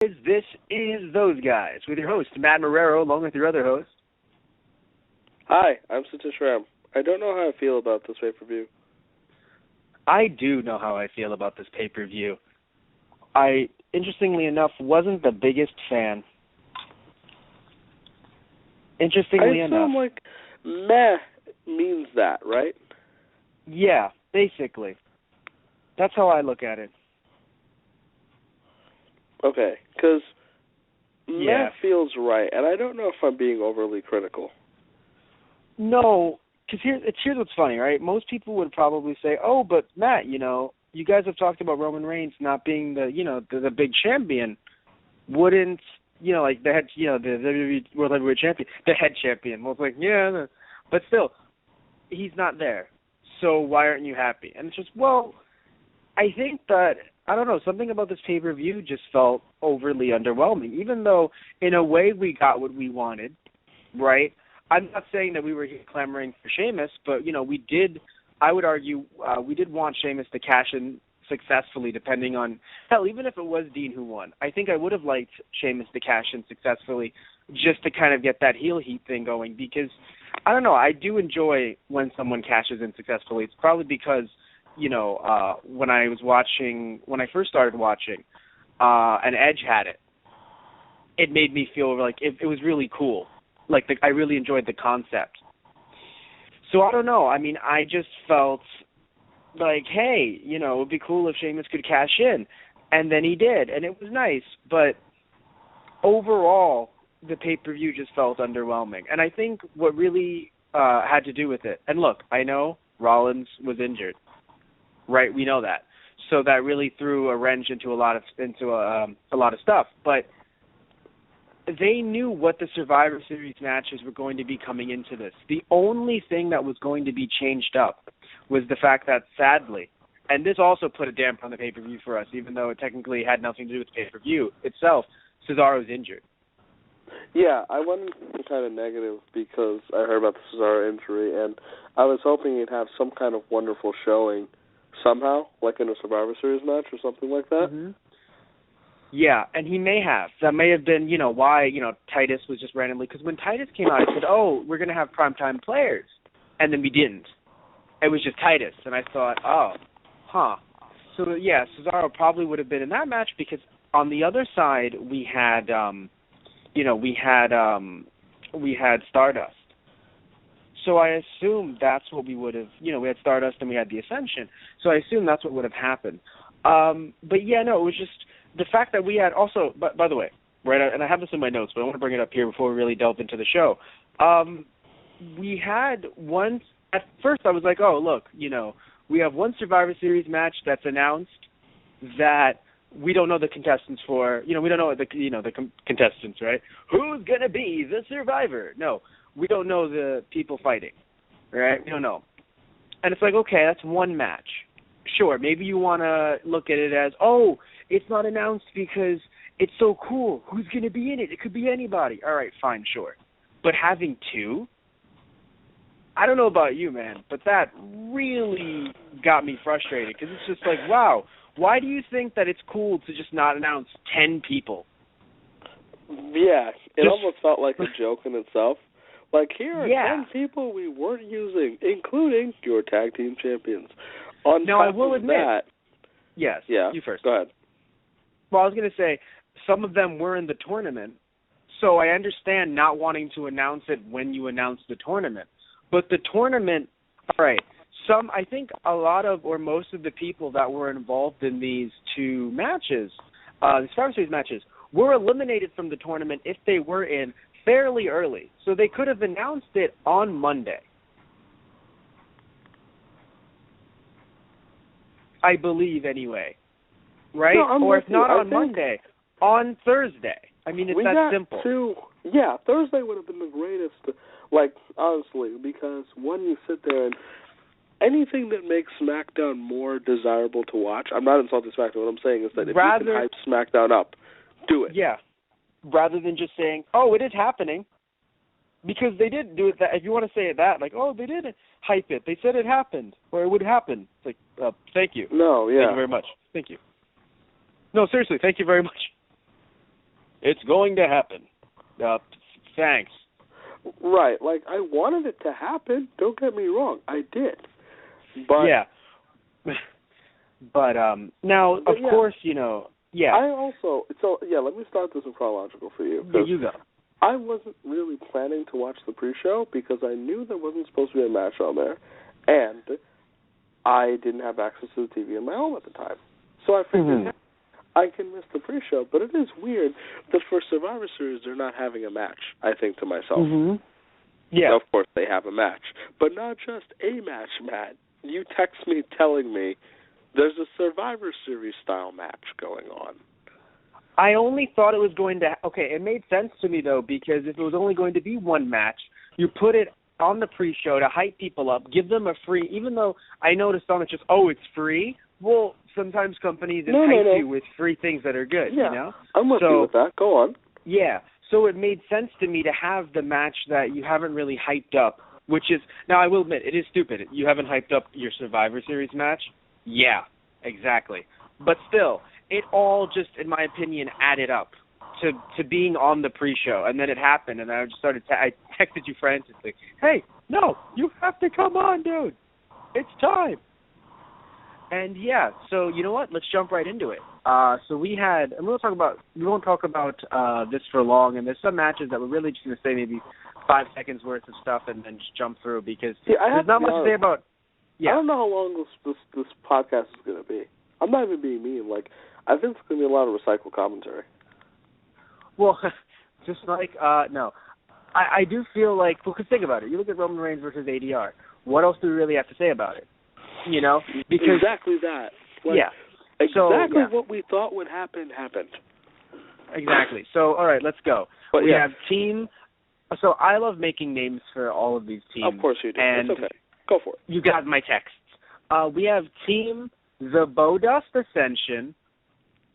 This is Those Guys with your host, Matt Marrero, along with your other host. Hi, I'm Satish Ram. I don't know how I feel about this pay-per-view. I do know how I feel about this pay-per-view. I, interestingly enough, wasn't the biggest fan. Interestingly enough. I assume, meh means that, right? Yeah, basically. That's how I look at it. Okay, because meh feels right, and I don't know if I'm being overly critical. No, because here's what's funny, right? Most people would probably say, "Oh, but Matt, you guys have talked about Roman Reigns not being the big champion. Wouldn't like the head, the WWE World Heavyweight Champion, the head champion?" Well, it's like, yeah, but still, he's not there. So why aren't you happy? And it's just, well, I think that, I don't know, something about this pay-per-view just felt overly underwhelming, even though in a way we got what we wanted, right? I'm not saying that we were clamoring for Sheamus, but, we did, I would argue, we did want Sheamus to cash in successfully, depending on, hell, even if it was Dean who won. I think I would have liked Sheamus to cash in successfully just to kind of get that heel heat thing going, because, I don't know, I do enjoy when someone cashes in successfully. It's probably because, when I first started watching, and Edge had it, it made me feel like it was really cool. Like, I really enjoyed the concept. So, I don't know. I mean, I just felt like, hey, it would be cool if Sheamus could cash in. And then he did, and it was nice. But overall, the pay-per-view just felt underwhelming. And I think what really had to do with it, and look, I know Rollins was injured. Right, we know that. So that really threw a wrench into a lot of stuff. But they knew what the Survivor Series matches were going to be coming into this. The only thing that was going to be changed up was the fact that, sadly, and this also put a damper on the pay-per-view for us, even though it technically had nothing to do with the pay-per-view itself, Cesaro's injured. Yeah, I went kind of negative because I heard about the Cesaro injury, and I was hoping he'd have some kind of wonderful showing somehow, like in a Survivor Series match or something like that. Mm-hmm. Yeah, and he may have. That may have been, why, Titus was just randomly, because when Titus came out, I said, oh, we're going to have primetime players. And then we didn't. It was just Titus. And I thought, oh, huh. So, yeah, Cesaro probably would have been in that match because on the other side, we had Stardust. So I assume that's what we would have, we had Stardust and we had the Ascension. So I assume that's what would have happened. But yeah, no, it was just the fact that we had also, by the way, right, and I have this in my notes, but I want to bring it up here before we really delve into the show. We had one, at first I was like, oh, look, we have one Survivor Series match that's announced that we don't know the contestants for, we don't know the contestants, right? Who's going to be the survivor? No. We don't know the people fighting, right? We don't know. And it's like, okay, that's one match. Sure, maybe you want to look at it as, oh, it's not announced because it's so cool. Who's going to be in it? It could be anybody. All right, fine, sure. But having two, I don't know about you, man, but that really got me frustrated because it's just like, wow, why do you think that it's cool to just not announce 10 people? Yeah, it almost felt like a joke in itself. Like, here are 10 people we weren't using, including your tag team champions. Now, I will admit. Yes, yeah, you first. Go ahead. Well, I was going to say, some of them were in the tournament, so I understand not wanting to announce it when you announce the tournament. But the tournament, all right, I think a lot of, or most of the people that were involved in these two matches, the Survivor Series matches, were eliminated from the tournament if they were in fairly early. So they could have announced it on Monday. I believe, anyway. Right? No, or if not on Monday, on Thursday. I mean, it's that simple. Yeah, Thursday would have been the greatest, honestly, because when you sit there and anything that makes SmackDown more desirable to watch, I'm not insulting SmackDown, what I'm saying is that if you can hype SmackDown up, do it. Yeah. Rather than just saying, oh, it is happening. Because they did do it that, if you want to say it that, like, oh, they did hype it. They said it happened, or it would happen. It's like, thank you. No, yeah. Thank you very much. Thank you. No, seriously, thank you very much. It's going to happen. Thanks. Right. Like, I wanted it to happen. Don't get me wrong. I did. But yeah. But now, of course, yeah. I also, let me start this in chronological for you. Yeah, you go. I wasn't really planning to watch the pre-show because I knew there wasn't supposed to be a match on there, and I didn't have access to the TV in my home at the time. So I figured, I can miss the pre-show, but it is weird that for Survivor Series they're not having a match, I think to myself. Yeah. Now, of course they have a match, but not just a match, Matt. You text me telling me there's a Survivor Series style match going on. I only thought it was going to... Okay, it made sense to me, though, because if it was only going to be one match, you put it on the pre-show to hype people up, give them a free... Even though I noticed on it just, it's free. Well, sometimes companies entice you with free things that are good, yeah, you know? I'm with you with that. Go on. Yeah, so it made sense to me to have the match that you haven't really hyped up, which is... Now, I will admit, it is stupid. You haven't hyped up your Survivor Series match? Yeah, exactly. But still... It all just, in my opinion, added up to being on the pre-show. And then it happened, and I just started I texted you frantically, hey, no, you have to come on, dude. It's time. And, yeah, so you know what? Let's jump right into it. So we had, and we won't talk about this for long, and there's some matches that we're really just going to say maybe 5 seconds worth of stuff and then just jump through because there's not much to say about. Yeah. I don't know how long this podcast is going to be. I'm not even being mean. Like, I think it's going to be a lot of recycled commentary. Well, just like, no. I do feel like, because think about it. You look at Roman Reigns versus ADR. What else do we really have to say about it? You know? Because, exactly that. Like, yeah. Exactly what we thought would happen happened. Exactly. So, all right, let's go. But, we have team. So I love making names for all of these teams. Of course you do. And it's okay. Go for it. You got my texts. We have Team the Bodust Ascension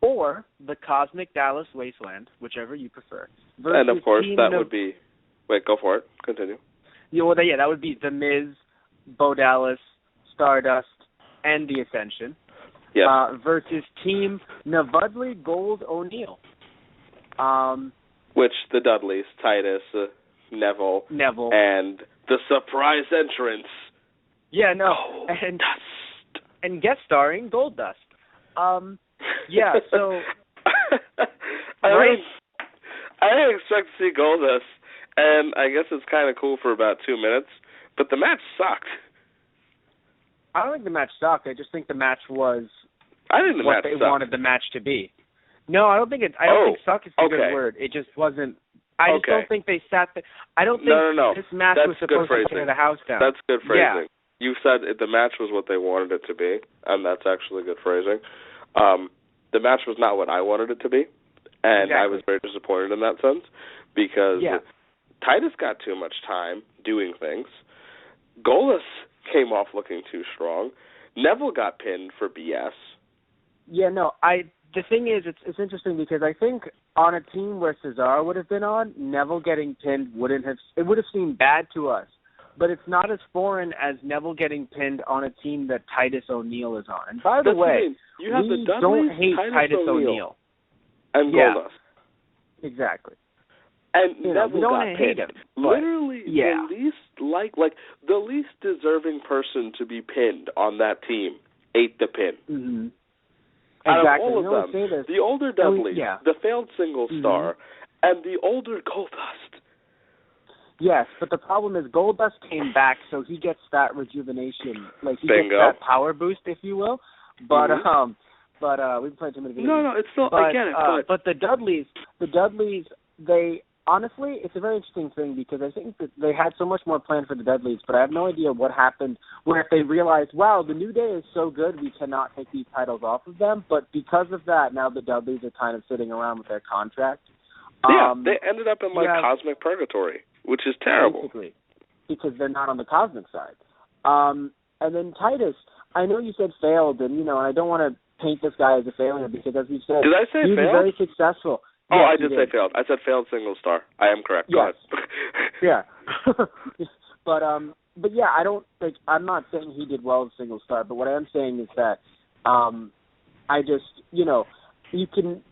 or the Cosmic Dallas Wasteland, whichever you prefer. And, of course, that would be... Wait, go for it. Continue. That would be The Miz, Bo Dallas, Stardust, and the Ascension. Yes. Versus Team Navudley Gold O'Neal. Which the Dudleys, Titus, Neville, and the surprise entrance. Yeah, no. Goldust. And guest starring Goldust. Yeah, so... I didn't expect to see Goldust, and I guess it's kind of cool for about 2 minutes, but the match sucked. I don't think the match sucked. I just think the match was what they wanted the match to be. No, I don't think it. I don't think "suck" is a good word. It just wasn't. I just don't think they sat there. I don't think this match was supposed to tear the house down. That's good phrasing. Yeah. You said the match was what they wanted it to be, and that's actually good phrasing. The match was not what I wanted it to be, and I was very disappointed in that sense because Titus got too much time doing things. Goldust came off looking too strong. Neville got pinned for BS. Yeah, no, the thing is, it's interesting because I think on a team where Cesaro would have been on, Neville getting pinned would have seemed bad to us. But it's not as foreign as Neville getting pinned on a team that Titus O'Neil is on. And by the way, you have we the Dudleys, don't hate Titus O'Neil. And Goldust. Exactly. And Neville we don't got hate pinned. him. Literally, the least deserving person to be pinned on that team ate the pin. Mm-hmm. Out exactly. of all of them, the older Dudleys, the failed single star, and the older Goldust. Yes, but the problem is Goldust came back, so he gets that rejuvenation, like he gets that power boost, if you will. But we've played too many videos. No, it's still I get it. But the Dudleys, they honestly, it's a very interesting thing because I think that they had so much more planned for the Dudleys, but I have no idea what happened where if they realized, wow, the New Day is so good, we cannot take these titles off of them. But because of that, now the Dudleys are kind of sitting around with their contract. Yeah, they ended up in cosmic purgatory, which is terrible. Basically, because they're not on the cosmic side. And then Titus, I know you said failed, and I don't want to paint this guy as a failure because, as you said, did I say he was very successful. Oh, yes, I did say failed. I said failed single star. I am correct. Yes. Go ahead. Yeah. But yeah, I'm not saying he did well as single star, but what I am saying is that I just, you can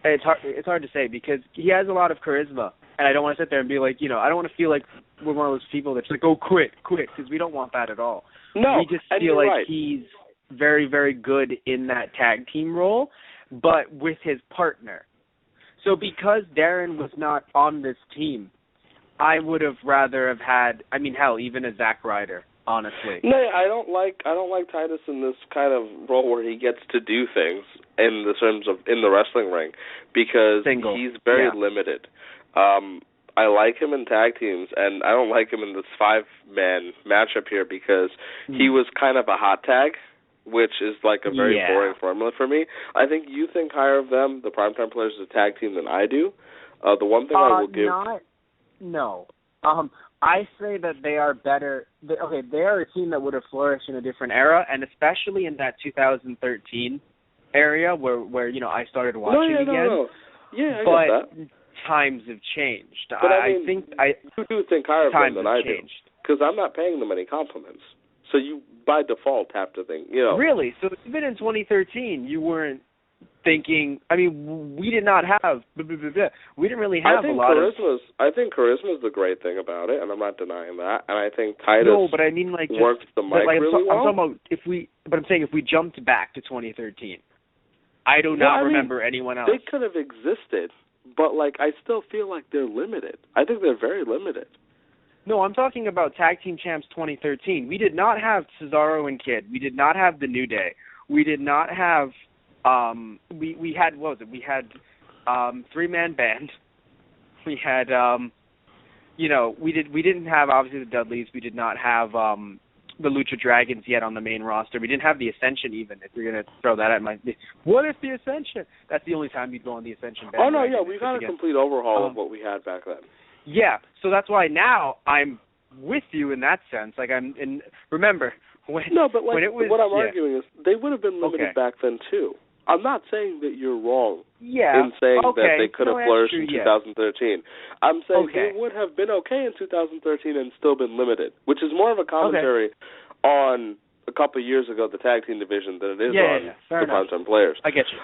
It's hard to say because he has a lot of charisma, and I don't want to sit there and be like, I don't want to feel like we're one of those people that's like, oh, quit, because we don't want that at all. No, we just feel like he's very, very good in that tag team role, but with his partner. So because Darren was not on this team, I would have rather have had, hell, even a Zack Ryder, honestly. No, I don't like Titus in this kind of role where he gets to do things in the terms of in the wrestling ring because he's very limited. I like him in tag teams, and I don't like him in this 5-man matchup here because he was kind of a hot tag, which is like a very boring formula for me. I think you think higher of them, the Primetime Players, as a tag team than I do. The one thing I will give... No. I say that they are better. They are a team that would have flourished in a different era, and especially in that 2013 area where I started watching again. No. Yeah, I get that. Times have changed. But I think you do think higher of them than I do, because I'm not paying them any compliments. So you, by default, have to think, Really? So even in 2013, you weren't thinking, we did not have, we didn't really have a lot of... I think charisma's the great thing about it, and I'm not denying that. And I think Titus works the mic really well. I'm talking about I'm saying if we jumped back to 2013, I do not remember anyone else. They could have existed, but, I still feel like they're limited. I think they're very limited. No, I'm talking about Tag Team Champs 2013. We did not have Cesaro and Kid. We did not have the New Day. We did not have... we had, what was it? We had 3-man band. We had, we didn't have, obviously, the Dudleys. We did not have the Lucha Dragons yet on the main roster. We didn't have the Ascension even, if you're going to throw that at my... What if the Ascension? That's the only time you'd go on the Ascension band. Oh, no, yeah, we've had a complete overhaul of what we had back then. Yeah, so that's why now I'm with you in that sense. Remember, when it was... What I'm arguing is they would have been limited back then, too. I'm not saying that you're wrong in saying that they could have flourished in 2013. I'm saying they would have been okay in 2013 and still been limited, which is more of a commentary on a couple of years ago, the tag team division, than it is on the Primetime Players. I get you.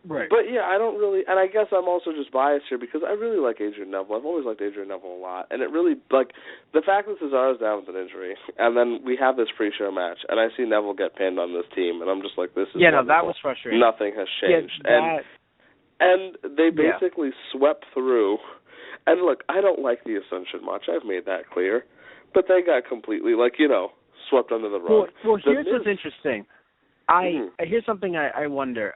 Right. But, I don't really, and I guess I'm also just biased here because I really like Adrian Neville. I've always liked Adrian Neville a lot. And it really, the fact that Cesaro's down with an injury, and then we have this pre-show match, and I see Neville get pinned on this team, and I'm just like, this is wonderful. That was frustrating. Nothing has changed. And they basically swept through. And look, I don't like the Ascension much. I've made that clear. But they got completely, swept under the rug. Well, here's what's interesting. Here's something I wonder.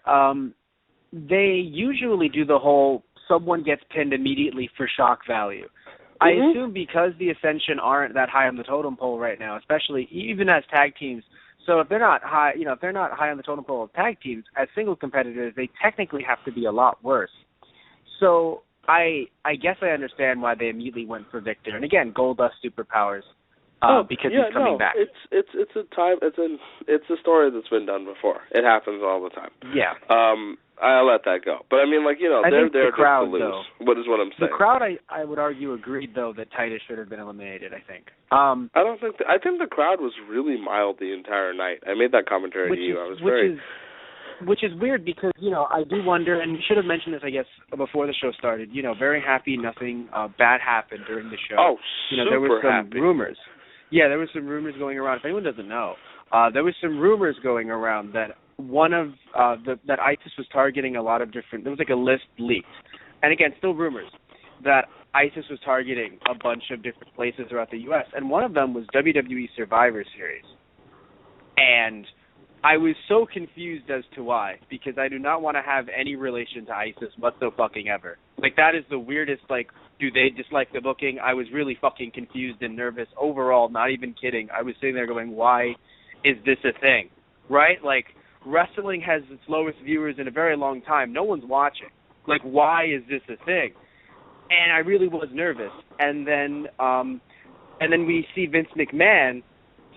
They usually do the whole someone gets pinned immediately for shock value. I assume because the Ascension aren't that high on the totem pole right now, especially even as tag teams. So if they're not high, if they're not high on the totem pole of tag teams, as single competitors, they technically have to be a lot worse. So I guess I understand why they immediately went for Victor. And again, Goldust superpowers. Because he's coming back. It's a story that's been done before. It happens all the time. Yeah. I'll let that go. But they're there just to lose. What is what I'm saying? The crowd, I would argue, agreed though that Titus should have been eliminated. I think. I don't think. I think the crowd was really mild the entire night. I made that commentary to you. Which is weird because, I do wonder, and should have mentioned this, I guess, before the show started, very happy nothing bad happened during the show. Oh, there were some happy. Rumors. Yeah, there were some rumors going around. If anyone doesn't know, there was some rumors going around that one of, that ISIS was targeting a lot of different, there was a list leaked. And again, still rumors, that ISIS was targeting a bunch of different places throughout the U.S., and one of them was WWE Survivor Series. And I was so confused as to why, because I do not want to have any relation to ISIS whatsoever. That is the weirdest, do they dislike the booking? I was really fucking confused and nervous overall, not even kidding. I was sitting there going, why is this a thing? Right? Wrestling has its lowest viewers in a very long time. No one's watching. Why is this a thing? And I really was nervous. And then we see Vince McMahon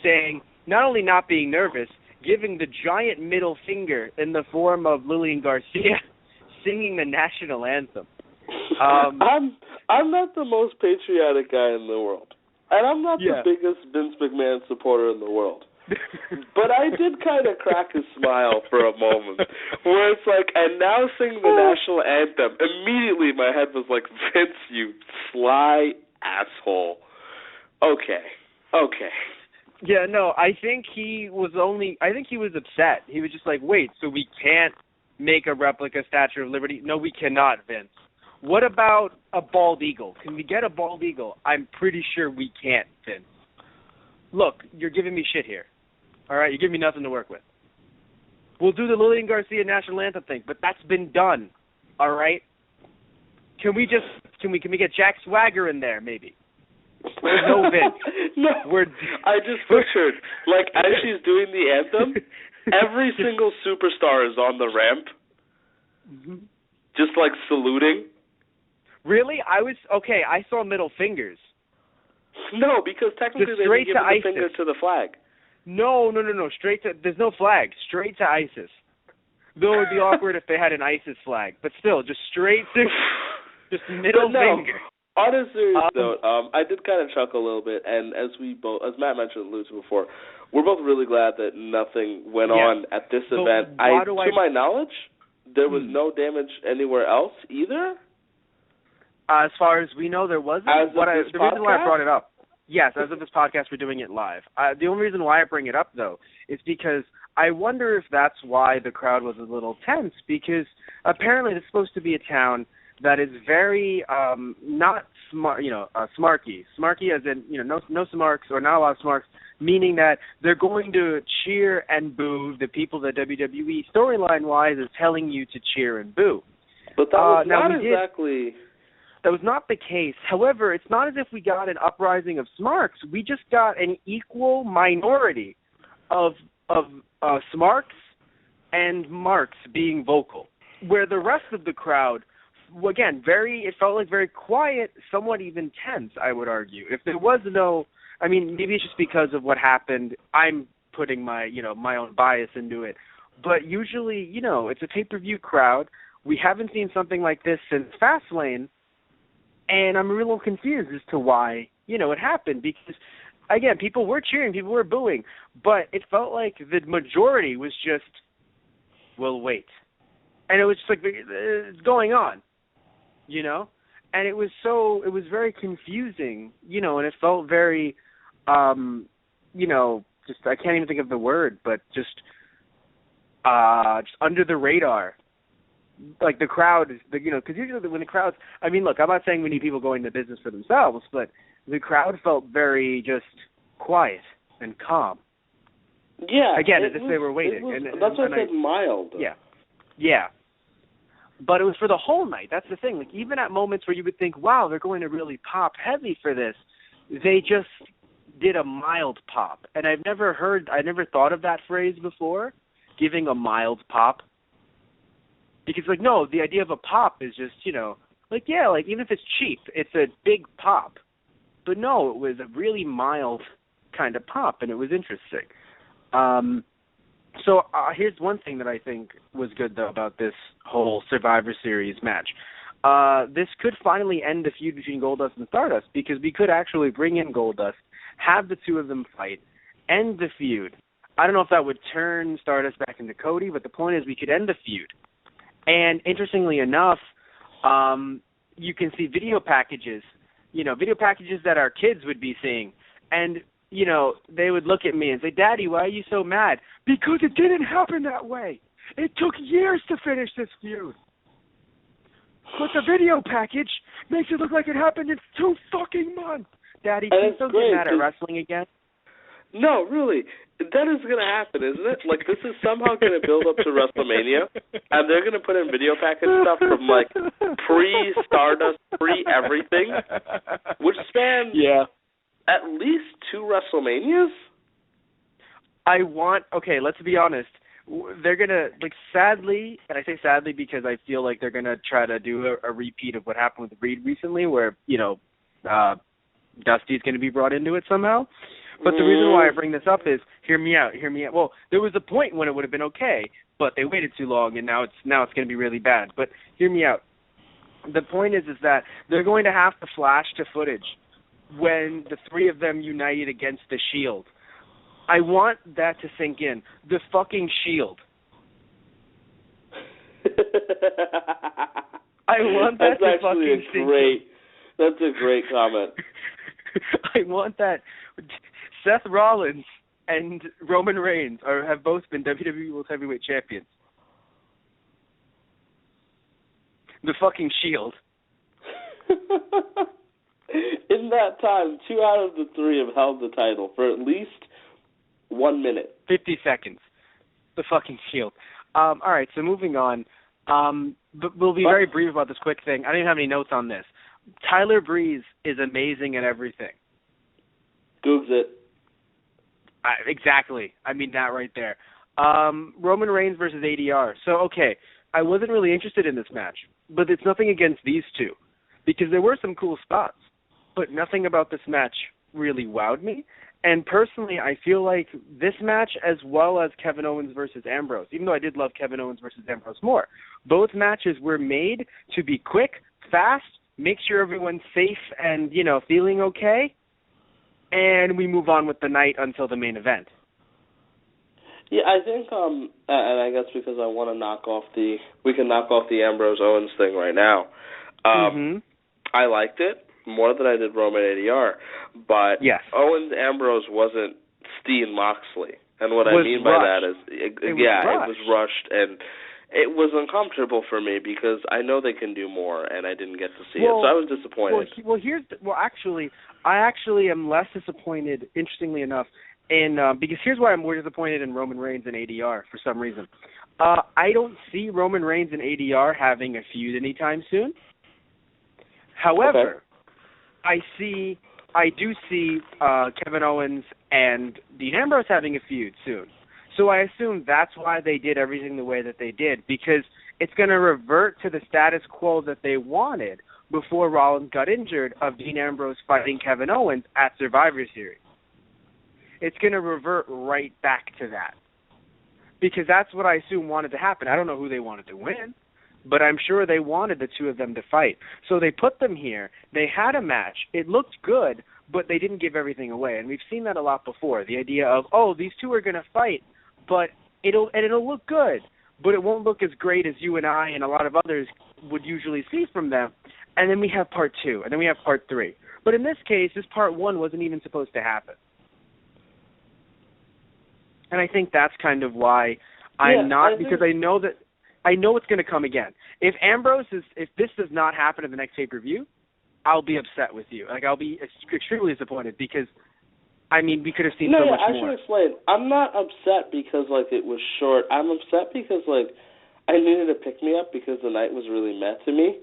saying, not only not being nervous, giving the giant middle finger in the form of Lillian Garcia singing the national anthem. I'm not the most patriotic guy in the world, and I'm not the biggest Vince McMahon supporter in the world. But I did kind of crack a smile for a moment, where it's like, and now sing the national anthem. Immediately my head was like, Vince, you sly asshole. Okay. Yeah, no, I think he was upset. He was just like, wait, so we can't make a replica Statue of Liberty? No, we cannot, Vince. What about a bald eagle? Can we get a bald eagle? I'm pretty sure we can't, Vince. Look, you're giving me shit here. All right, you're giving me nothing to work with. We'll do the Lillian Garcia national anthem thing, but that's been done. All right? Can we get Jack Swagger in there, maybe? No, Vince. No, I just pictured, like, as she's doing the anthem, every single superstar is on the ramp, just, like, saluting. Really? I saw middle fingers. No, because technically they didn't give the finger to the flag. No, there's no flag, straight to ISIS. Though it would be awkward if they had an ISIS flag, but still, just straight to, just middle finger. On a serious note, I did kind of chuckle a little bit, and as Matt mentioned before, we're both really glad that nothing went on at this event. To my knowledge, there was no damage anywhere else either. As far as we know, there wasn't. The reason why I brought it up, yes, as of this podcast, we're doing it live. The only reason why I bring it up, though, is because I wonder if that's why the crowd was a little tense, because apparently it's supposed to be a town that is very not smart, smarky. Smarky as in, no smarks or not a lot of smarks, meaning that they're going to cheer and boo the people that WWE storyline-wise is telling you to cheer and boo. But that was not exactly... That was not the case. However, it's not as if we got an uprising of smarks. We just got an equal minority of smarks and marks being vocal, where the rest of the crowd, again, it felt like very quiet, somewhat even tense, I would argue. If there was maybe it's just because of what happened. I'm putting my own bias into it. But usually, it's a pay-per-view crowd. We haven't seen something like this since Fastlane. And I'm a little confused as to why, it happened. Because, again, people were cheering, people were booing. But it felt like the majority was just, we'll wait. And it was just like, it's going on, And it was very confusing, and it felt very, just, I can't even think of the word, but just under the radar. Like the crowd, because usually when the crowds, look, I'm not saying we need people going to business for themselves, but the crowd felt very just quiet and calm. Yeah. Again, as if they were waiting. That's what I said, mild. Yeah. But it was for the whole night. That's the thing. Like, even at moments where you would think, wow, they're going to really pop heavy for this, they just did a mild pop. And I never thought of that phrase before, giving a mild pop. Because, no, the idea of a pop is just, even if it's cheap, it's a big pop. But no, it was a really mild kind of pop, and it was interesting. So here's one thing that I think was good, though, about this whole Survivor Series match. This could finally end the feud between Goldust and Stardust, because we could actually bring in Goldust, have the two of them fight, end the feud. I don't know if that would turn Stardust back into Cody, but the point is we could end the feud. And interestingly enough, you can see video packages that our kids would be seeing. And, they would look at me and say, Daddy, why are you so mad? Because it didn't happen that way. It took years to finish this feud. But the video package makes it look like it happened in 2 fucking months. Daddy, please don't get mad at wrestling again. No, really. That is going to happen, isn't it? Like, this is somehow going to build up to WrestleMania, and they're going to put in video package stuff from, pre-Stardust, pre-everything, which spans at least 2 WrestleManias? Let's be honest. They're going to, sadly, and I say sadly because I feel like they're going to try to do a repeat of what happened with Reed recently, where, Dusty's going to be brought into it somehow. But the reason why I bring this up is, hear me out. Well, there was a point when it would have been okay, but they waited too long, and now it's going to be really bad. But hear me out. The point is that they're going to have to flash to footage when the 3 of them united against the Shield. I want that to sink in. The fucking Shield. I want that to fucking sink in. That's a great comment. I want that. Seth Rollins and Roman Reigns have both been WWE World Heavyweight Champions. The fucking Shield. In that time, 2 out of the 3 have held the title for at least 1 minute. 50 seconds. The fucking Shield. All right, so moving on. But we'll be very brief about this quick thing. I don't even have any notes on this. Tyler Breeze is amazing at everything. Googs it. Exactly. I mean that right there. Roman Reigns versus ADR. So, okay, I wasn't really interested in this match, but it's nothing against these two because there were some cool spots, but nothing about this match really wowed me. And personally, I feel like this match, as well as Kevin Owens versus Ambrose, even though I did love Kevin Owens versus Ambrose more, both matches were made to be quick, fast, make sure everyone's safe and, feeling okay, and we move on with the night until the main event. Yeah, I think, and I guess because I want to we can knock off the Ambrose Owens thing right now. I liked it more than I did Roman ADR, but yes. Owens Ambrose wasn't Steen Moxley, and what I mean by that is, it was rushed, and it was uncomfortable for me because I know they can do more, and I didn't get to see it, so I was disappointed. I actually am less disappointed, interestingly enough, because here's why I'm more disappointed in Roman Reigns and ADR for some reason. I don't see Roman Reigns and ADR having a feud anytime soon. However, I do see Kevin Owens and Dean Ambrose having a feud soon. So I assume that's why they did everything the way that they did, because it's going to revert to the status quo that they wanted before Rollins got injured of Dean Ambrose fighting Kevin Owens at Survivor Series. It's going to revert right back to that, because that's what I assume wanted to happen. I don't know who they wanted to win, but I'm sure they wanted the two of them to fight. So they put them here. They had a match. It looked good, but they didn't give everything away. And we've seen that a lot before, the idea of, these two are going to fight, but it'll look good, but it won't look as great as you and I and a lot of others would usually see from them. And then we have part 2, and then we have part 3. But in this case, this part 1 wasn't even supposed to happen. And I think that's kind of why because I know it's going to come again. If this does not happen in the next pay-per-view, I'll be upset with you. I'll be extremely disappointed because, we could have seen so much more. I should explain. I'm not upset because, it was short. I'm upset because, I needed a pick-me-up because the night was really meh to me.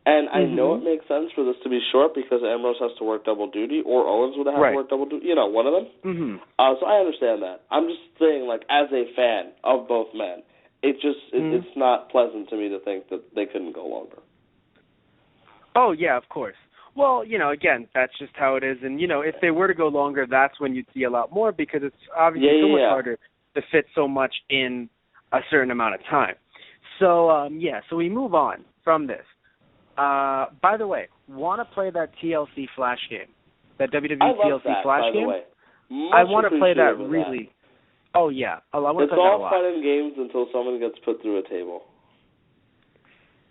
And I know it makes sense for this to be short because Ambrose has to work double duty, or Owens would have to work double duty, one of them. So I understand that. I'm just saying, as a fan of both men, it's not pleasant to me to think that they couldn't go longer. Oh, yeah, of course. Well, again, that's just how it is. And, if they were to go longer, that's when you'd see a lot more because it's obviously so much harder to fit so much in a certain amount of time. So, so we move on from this. By the way, want to play that TLC Flash game, that WWE TLC Flash game? I want to play that really. Oh, yeah. I want to play that a lot. It's all fun and games until someone gets put through a table.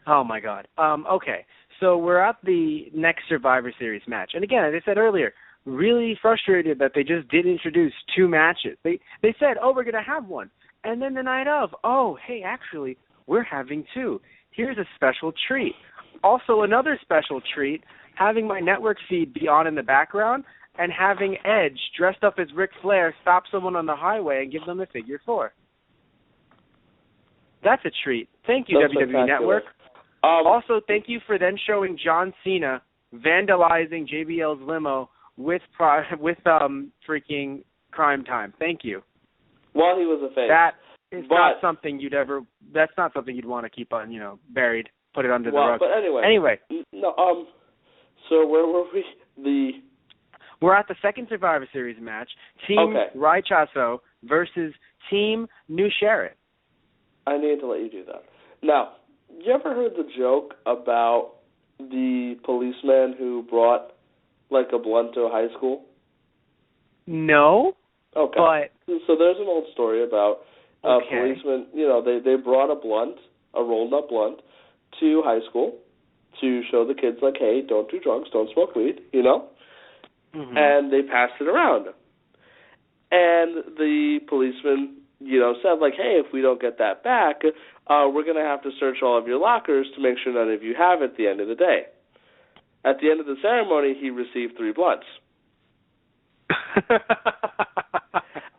Oh, my God. Okay, so we're at the next Survivor Series match. And again, as I said earlier, really frustrated that they just did introduce 2 matches. They said, we're going to have one. And then the night of, hey, actually, we're having 2. Here's a special treat. Also, another special treat, having my network feed be on in the background and having Edge, dressed up as Ric Flair, stop someone on the highway and give them a figure 4. That's a treat. Thank you, WWE Network. Also, thank you for then showing John Cena vandalizing JBL's limo with freaking Crime Time. Thank you. While he was a face. That is not something that's not something you'd want to keep on, buried. Put it under the rug. But anyway. No, so where were we? We're at the second Survivor Series match. Team Raichaso versus Team New Sheriff. I need to let you do that. Now, you ever heard the joke about the policeman who brought, a blunt to a high school? No. Okay. But so there's an old story about okay. policemen. They brought a rolled up blunt, to high school to show the kids like, hey, don't do drugs, don't smoke weed, Mm-hmm. And they passed it around. And the policeman, said like, hey, if we don't get that back, we're going to have to search all of your lockers to make sure none of you have it at the end of the day. At the end of the ceremony, he received 3 blunts.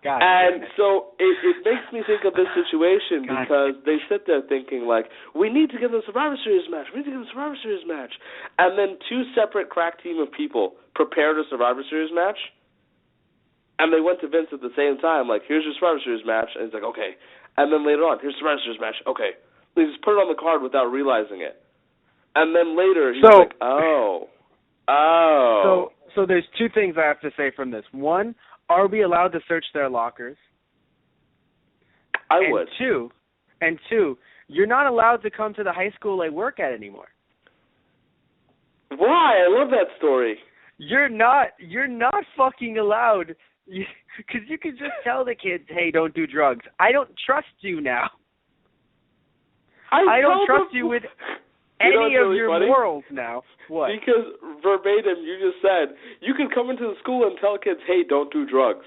And so it makes me think of this situation because they sit there thinking like, we need to get the Survivor Series match, and then 2 separate crack team of people prepared a Survivor Series match, and they went to Vince at the same time like, here's your Survivor Series match, and he's like, okay, and then later on, here's Survivor Series match, okay. They just put it on the card without realizing it, and then later he's like, oh. So there's 2 things I have to say from this. One, are we allowed to search their lockers? I would. And two, you're not allowed to come to the high school I work at anymore. Why? I love that story. You're not fucking allowed, because you can just tell the kids, hey, don't do drugs. I don't trust you now. I don't trust you with any of your morals now. What? Because verbatim, you just said, you can come into the school and tell kids, hey, don't do drugs.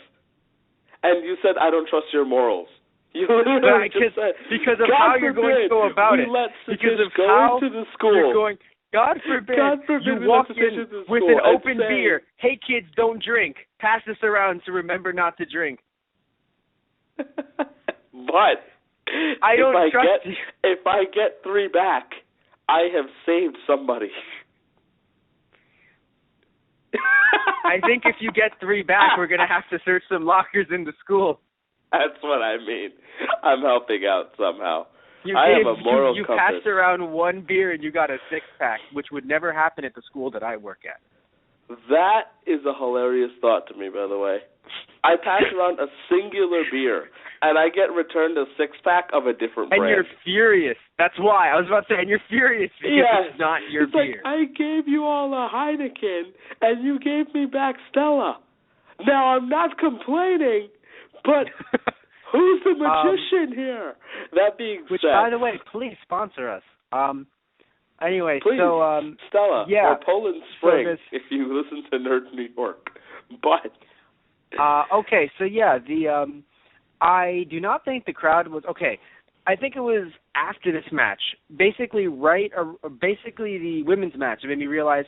And you said, I don't trust your morals. You literally just said, because of how you're going to go about it. Because of how into the school. You're going, God forbid you walk in with an open beer. Hey, kids, don't drink. Pass this around to remember not to drink. But I don't trust you. If I get 3 back, I have saved somebody. I think if you get 3 back, we're going to have to search some lockers in the school. That's what I mean. I'm helping out somehow. You have a moral you compass. passed around 1 beer and you got a 6-pack, which would never happen at the school that I work at. That is a hilarious thought to me, by the way. I pass around a singular beer, and I get returned a 6-pack of a different brand. And you're furious. That's why. I was about to say, and you're furious because it's not your beer. Like, I gave you all a Heineken, and you gave me back Stella. Now, I'm not complaining, but who's the magician here? That being which, said... by the way, please sponsor us. Anyway, please, so... Stella, yeah, or Poland Spring, if you listen to Nerd New York. But... okay, so yeah, I do not think the crowd was... Okay, I think it was after this match, basically basically the women's match, it made me realize,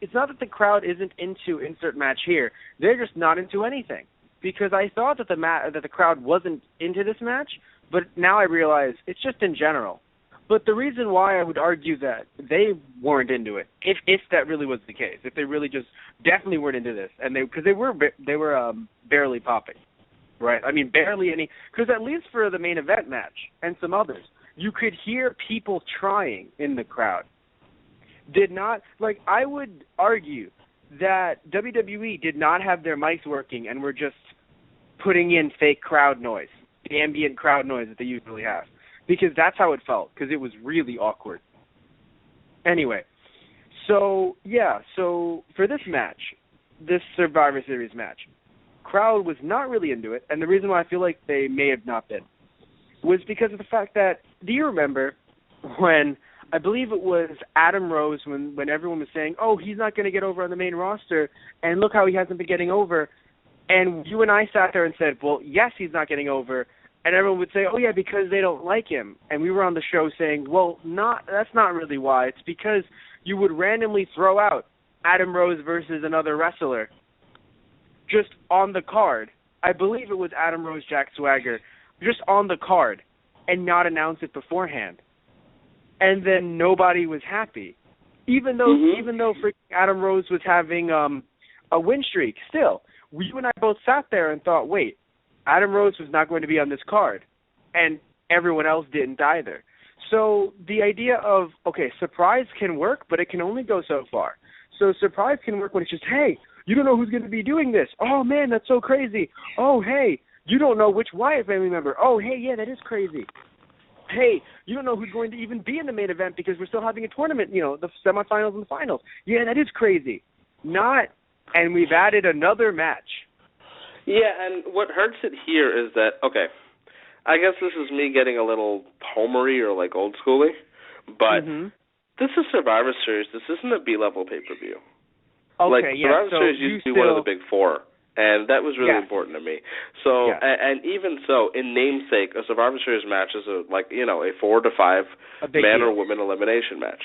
it's not that the crowd isn't into insert match here. They're just not into anything. Because I thought that the crowd wasn't into this match, but now I realize it's just in general. But the reason why I would argue that they weren't into it, if that really was the case, if they really just definitely weren't into this, and because they were barely popping, right? I mean, barely any. Because at least for the main event match and some others, you could hear people trying in the crowd. I would argue that WWE did not have their mics working and were just putting in fake crowd noise, the ambient crowd noise that they usually have, because that's how it felt, because it was really awkward. Anyway, so for this match, this Survivor Series match, crowd was not really into it, and the reason why I feel like they may have not been was because of the fact that, do you remember when, I believe it was Adam Rose, when everyone was saying, he's not going to get over on the main roster, and look how he hasn't been getting over. And you and I sat there and said, well, yes, he's not getting over. And everyone would say, because they don't like him. And we were on the show saying, well, that's not really why. It's because you would randomly throw out Adam Rose versus another wrestler just on the card. I believe it was Adam Rose, Jack Swagger, just on the card and not announce it beforehand. And then nobody was happy, even though freaking Adam Rose was having a win streak. Still, you and I both sat there and thought, wait, Adam Rose was not going to be on this card, and everyone else didn't either. So the idea of, surprise can work, but it can only go so far. So surprise can work when it's just, hey, you don't know who's going to be doing this. Oh man, that's so crazy. Oh hey, you don't know which Wyatt family member. Oh hey, yeah, that is crazy. Hey, you don't know who's going to even be in the main event because we're still having a tournament, the semifinals and the finals. Yeah, that is crazy. And we've added another match. Yeah, and what hurts it here is that, okay, I guess this is me getting a little homery or like old schooly, but this is Survivor Series. This isn't a B-level pay-per-view. Okay, like, yeah. Survivor Series used to be one of the big four, and that was really important to me. So, and even so, in namesake, a Survivor Series match is a 4 to 5 man or woman elimination match.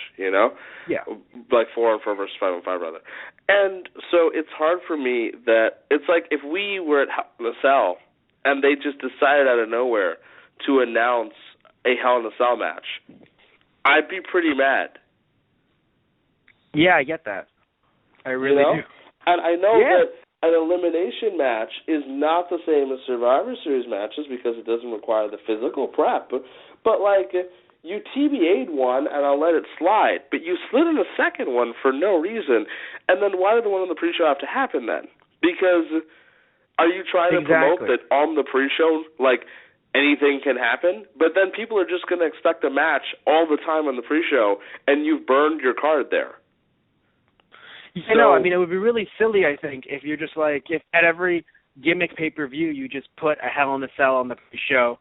Like 4-on-4 versus 5-on-5 rather. And so it's hard for me that it's like if we were at Hell in a Cell and they just decided out of nowhere to announce a Hell in a Cell match, I'd be pretty mad. Yeah, I get that. I really do. And I know that an elimination match is not the same as Survivor Series matches because it doesn't require the physical prep. But like, you TBA'd one, and I'll let it slide. But you slid in a second one for no reason. And then why did the one on the pre-show have to happen then? Because are you trying to promote that on the pre-show, like, anything can happen? But then people are just going to expect a match all the time on the pre-show, and you've burned your card there. I know. I mean, it would be really silly, I think, if you're just like, if at every gimmick pay-per-view you just put a Hell in a Cell on the pre-show.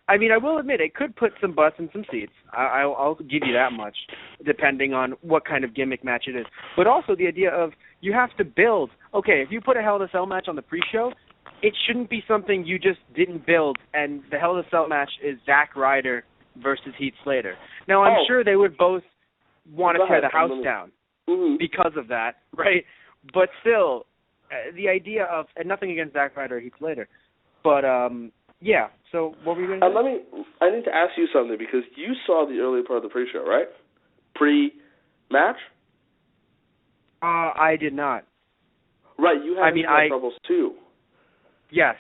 I will admit, it could put some butts in some seats. I'll give you that much, depending on what kind of gimmick match it is. But also the idea of you have to build. Okay, if you put a Hell in a Cell match on the pre-show, it shouldn't be something you just didn't build, and the Hell in a Cell match is Zack Ryder versus Heath Slater. Now, I'm sure they would both want to tear the house down. Because of that, right? But still, the idea of, and nothing against Zack Ryder or Heath Slater, but yeah. So what were you going to say? I need to ask you something because you saw the early part of the pre-show, right? Pre-match. I did not. Right, you had troubles too. Yes.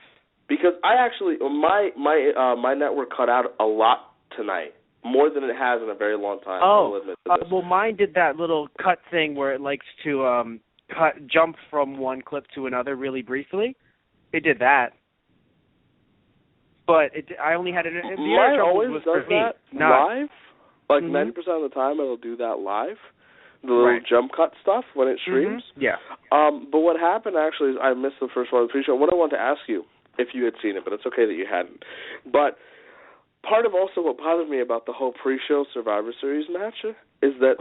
Because I actually my network cut out a lot tonight. More than it has in a very long time. Well, mine did that little cut thing where it likes to jump from one clip to another really briefly. It did that, but I only had it. Mine always does that live. Like 90% of the time, it'll do that live. The little jump cut stuff when it streams. Yeah. But what happened actually is I missed the first one of the pre-show. What I wanted to ask you, if you had seen it, but it's okay that you hadn't. But part of also what bothered me about the whole pre-show Survivor Series match is that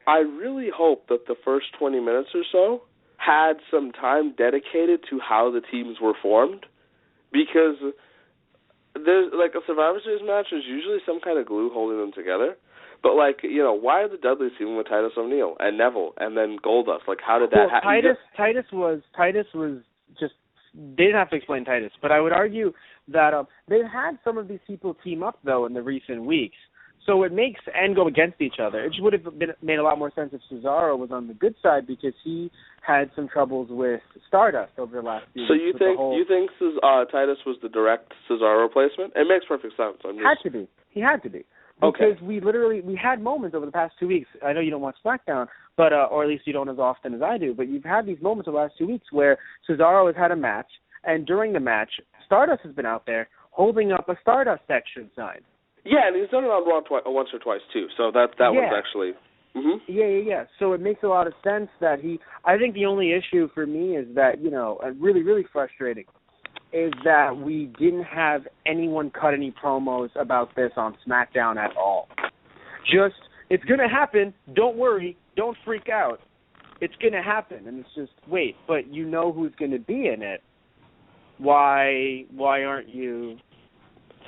I really hope that the first 20 minutes or so had some time dedicated to how the teams were formed, because there's like a Survivor Series match is usually some kind of glue holding them together. But like, why are the Dudleys teaming with Titus O'Neil and Neville and then Goldust? Like, how did that happen? Titus was just, they didn't have to explain Titus, but I would argue that they've had some of these people team up, though, in the recent weeks. So it makes and go against each other. It would have made a lot more sense if Cesaro was on the good side because he had some troubles with Stardust over the last few weeks. So you think Titus was the direct Cesaro replacement? It makes perfect sense. He had to be. Because we had moments over the past 2 weeks. I know you don't watch SmackDown, but or at least you don't as often as I do. But you've had these moments over the last 2 weeks where Cesaro has had a match, and during the match, Stardust has been out there holding up a Stardust section sign. Yeah, and he's done it on Raw once or twice too. So that was actually. Yeah. So it makes a lot of sense that I think the only issue for me is that really really frustrating is that we didn't have anyone cut any promos about this on SmackDown at all. Just, it's going to happen, don't worry, don't freak out. It's going to happen, and it's just, wait, but you know who's going to be in it. Why aren't you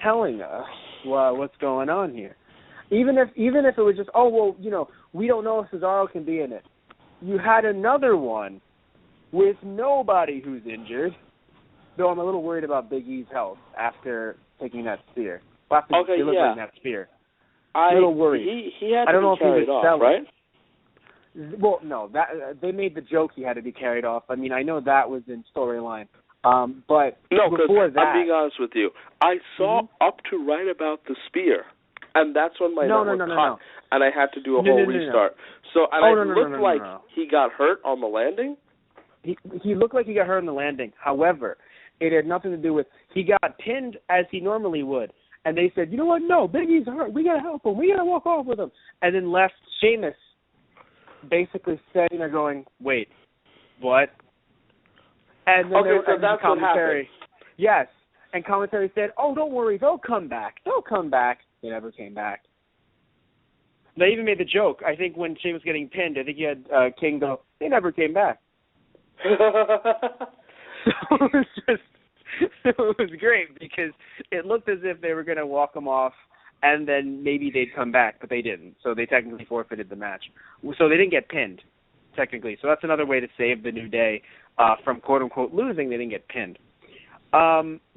telling us what's going on here? Even if it was just, we don't know if Cesaro can be in it. You had another one with nobody who's injured. Though I'm a little worried about Big E's health after taking that spear. Delivering that spear. A little worried. He had to be carried off, right? Well, no. They made the joke he had to be carried off. I mean, I know that was in storyline. But before that, I'm being honest with you. I saw up to right about the spear, and that's when my network cut, and I had to do a whole restart. So, and it looked like he got hurt on the landing. He looked like he got hurt on the landing. However, it had nothing to do with, he got pinned as he normally would. And they said, you know what, no, Big E's hurt. We got to help him. We got to walk off with him. And then left Sheamus basically sitting there going, wait, what? And then okay, so that's what happened. Yes, and commentary said, "Oh, don't worry, they'll come back. They'll come back." They never came back. They even made the joke. I think when Shane was getting pinned, I think you had King go, "They never came back." So it was great because it looked as if they were going to walk them off and then maybe they'd come back, but they didn't. So they technically forfeited the match. So they didn't get pinned, technically. So that's another way to save the New Day from quote-unquote losing. They didn't get pinned.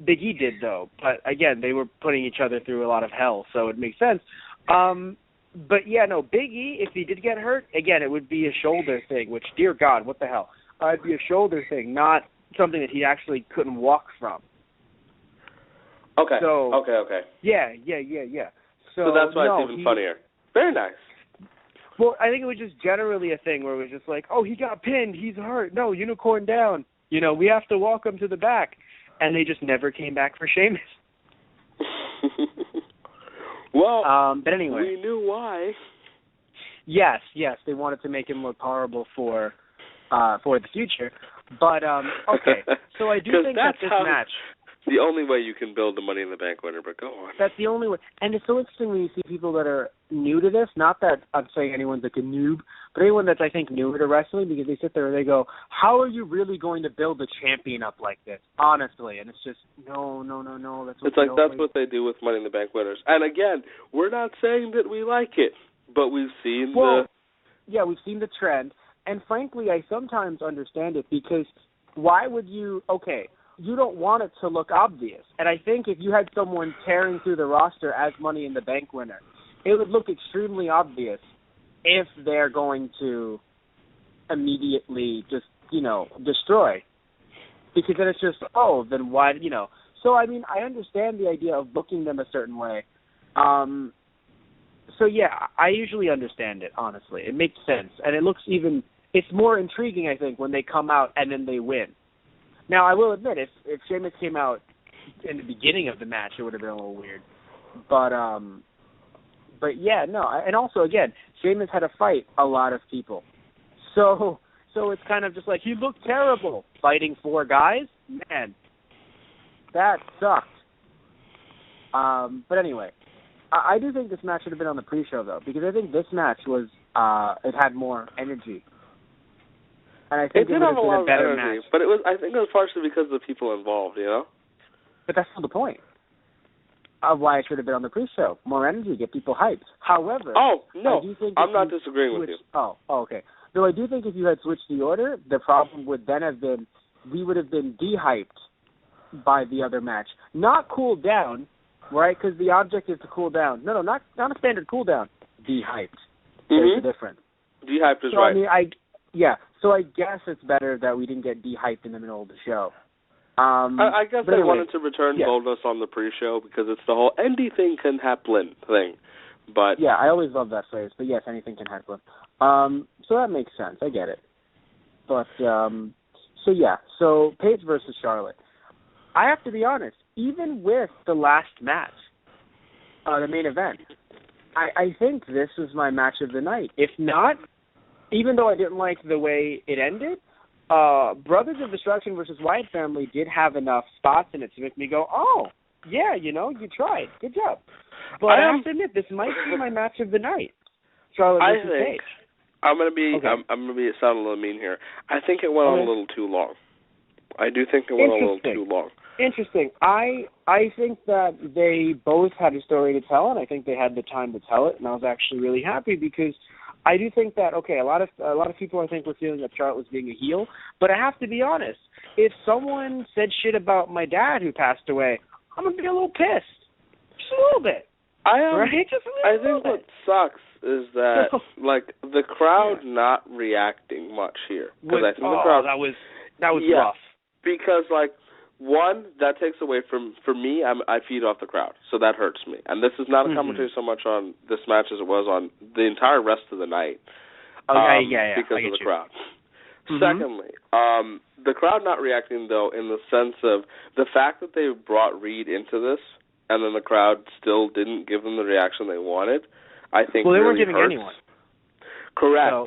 Big E did, though. But, again, they were putting each other through a lot of hell, so it makes sense. But, yeah, no, Big E, if he did get hurt, again, it would be a shoulder thing, which, dear God, what the hell? It'd be a shoulder thing, not something that he actually couldn't walk from. Okay. So, okay. Yeah. So that's why it's even funnier. Very nice. Well, I think it was just generally a thing where it was just like, oh, he got pinned, he's hurt. No, unicorn down. You know, we have to walk him to the back. And they just never came back for Sheamus. Well, but anyway. We knew why. Yes, they wanted to make him look horrible for the future. But, okay, so I do think that this match... The only way you can build the Money in the Bank winner, but go on. That's the only way. And it's so interesting when you see people that are new to this, not that I'm saying anyone's like a noob, but anyone that's, I think, newer to wrestling, because they sit there and they go, how are you really going to build a champion up like this? Honestly. And it's just, no. That's what they do with Money in the Bank winners. And again, we're not saying that we like it, but we've seen Yeah, we've seen the trend. And frankly, I sometimes understand it because why would you, you don't want it to look obvious. And I think if you had someone tearing through the roster as Money in the Bank winner, it would look extremely obvious if they're going to immediately just, destroy. Because then it's just, then why, So, I mean, I understand the idea of booking them a certain way. So, yeah, I usually understand it, honestly. It makes sense. And it looks it's more intriguing, I think, when they come out and then they win. Now, I will admit, if Sheamus came out in the beginning of the match, it would have been a little weird. But yeah, no. And also, again, Sheamus had to fight a lot of people. So it's kind of just like, he looked terrible fighting 4 guys. Man, that sucked. But anyway, I do think this match should have been on the pre-show, though, because I think this match was, it had more energy. And I think it would have been a better match. But I think it was partially because of the people involved, But that's not the point of why it should have been on the pre-show. More energy, get people hyped. However, I'm not disagreeing with you. Oh, okay. Though I do think if you had switched the order, the problem would then have been we would have been de-hyped by the other match. Not cooled down, right? Because the object is to cool down. No, not a standard cool down. De-hyped. There's the difference. De-hyped is right. I mean, so I guess it's better that we didn't get de-hyped in the middle of the show. I guess they wanted to return boldness on the pre-show because it's the whole anything can happen thing. But yeah, I always love that phrase. But yes, anything can happen. So that makes sense. I get it. But so Paige versus Charlotte. I have to be honest. Even with the last match, the main event, I think this was my match of the night. If not, even though I didn't like the way it ended, Brothers of Destruction versus Wyatt Family did have enough spots in it to make me go, oh, yeah, you tried. Good job. But I have to admit, this might be my match of the night. Charlotte versus Paige. I'm gonna be sound a little mean here. I think it went on a little too long. I do think it went on a little too long. Interesting. I think that they both had a story to tell, and I think they had the time to tell it, and I was actually really happy because I do think that, a lot of people I think were feeling that Charlotte was being a heel, but I have to be honest. If someone said shit about my dad who passed away, I'm going to be a little pissed. Just a little bit. I think what sucks is that, the crowd not reacting much here. Because I think the crowd... That was rough. Because, one, that takes away from me, I feed off the crowd, so that hurts me. And this is not a commentary so much on this match as it was on the entire rest of the night. Because of the crowd. Secondly, the crowd not reacting, though, in the sense of the fact that they brought Reed into this, and then the crowd still didn't give them the reaction they wanted, I think they really weren't giving hurts. anyone. Correct. So,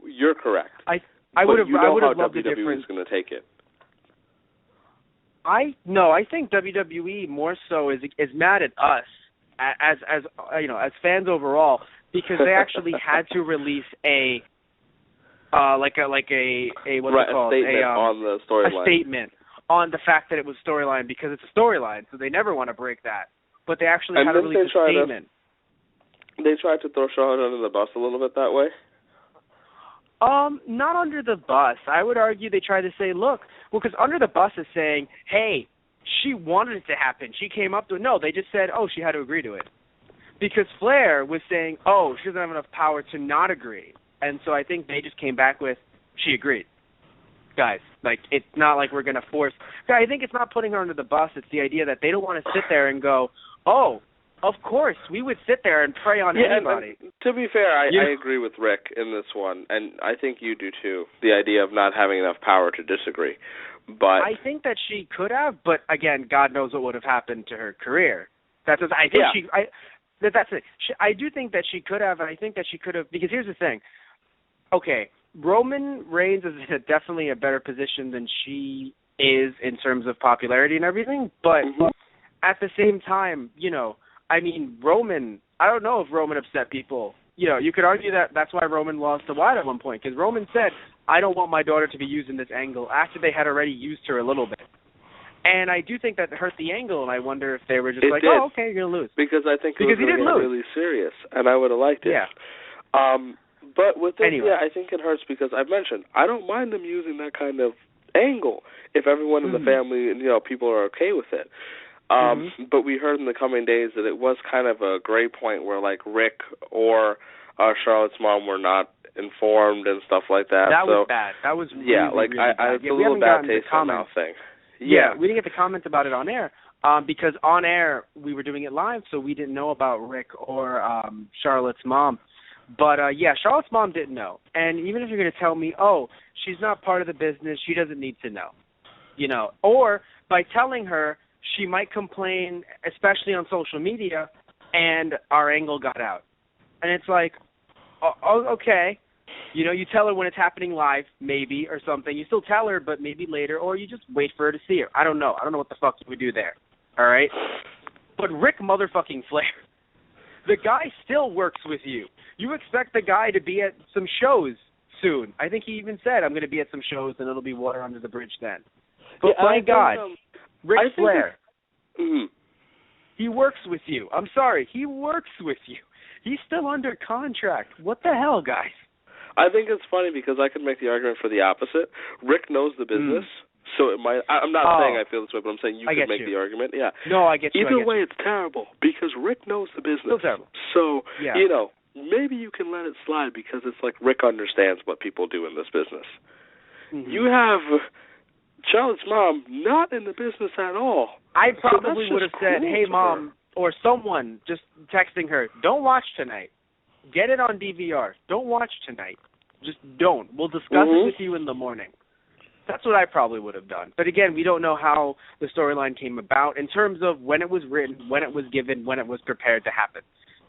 you're correct. I would have how loved WWE a different... is going to take it. I think WWE more so is mad at us as as fans overall, because they actually had to release a what's it called, statement on the storyline. A statement on the fact that it was storyline, because it's a storyline, so they never want to break that. But they actually had to release a statement. They tried to throw Charlotte under the bus a little bit that way? Not under the bus. I would argue they tried to say, look, because under the bus is saying, hey, she wanted it to happen. She came up to it. No, they just said, oh, she had to agree to it. Because Flair was saying, oh, she doesn't have enough power to not agree. And so I think they just came back with, she agreed. Guys, it's not like we're going to force. I think it's not putting her under the bus. It's the idea that they don't want to sit there and go, oh, of course, we would sit there and prey on anybody. And to be fair, I agree with Rick in this one, and I think you do too, the idea of not having enough power to disagree. But I think that she could have, but again, God knows what would have happened to her career. That's it. I do think that she could have, and I think that she could have, because here's the thing. Okay, Roman Reigns is in definitely a better position than she is in terms of popularity and everything, but at the same time, Roman, I don't know if Roman upset people. You could argue that that's why Roman lost to Wyatt at one point, because Roman said, I don't want my daughter to be used in this angle, after they had already used her a little bit. And I do think that hurt the angle, and I wonder if they were just oh, okay, you're going to lose. Because I think it was really serious, and I would have liked it. Yeah. But with this, anyway. I think it hurts because I've mentioned, I don't mind them using that kind of angle if everyone in the family and, people are okay with it. But we heard in the coming days that it was kind of a gray point where, Rick or Charlotte's mom were not informed and stuff like that. That was bad. That was really, really bad. I had a little bad taste in my mouth thing. Yeah, we didn't get the comments about it on air because on air we were doing it live, so we didn't know about Rick or Charlotte's mom. But, Charlotte's mom didn't know. And even if you're going to tell me, oh, she's not part of the business, she doesn't need to know. Or by telling her, she might complain, especially on social media, and our angle got out. And it's like, oh, okay. You tell her when it's happening live, maybe, or something. You still tell her, but maybe later, or you just wait for her to see her. I don't know. I don't know what the fuck you would do there. All right? But Rick motherfucking Flair, the guy still works with you. You expect the guy to be at some shows soon. I think he even said, I'm going to be at some shows, and it'll be water under the bridge then. But my God, Ric Flair, he works with you. I'm sorry, he works with you. He's still under contract. What the hell, guys? I think it's funny because I could make the argument for the opposite. Rick knows the business, so it might. I'm not saying I feel this way, but I'm saying you could make the argument. Yeah. No, I get you. Either way, it's terrible because Rick knows the business. Still terrible. So maybe you can let it slide because it's like Rick understands what people do in this business. You have Charlotte's mom not in the business at all. I probably would have said, hey, Mom, or someone just texting her, don't watch tonight. Get it on DVR. Don't watch tonight. Just don't. We'll discuss it with you in the morning. That's what I probably would have done. But again, we don't know how the storyline came about in terms of when it was written, when it was given, when it was prepared to happen.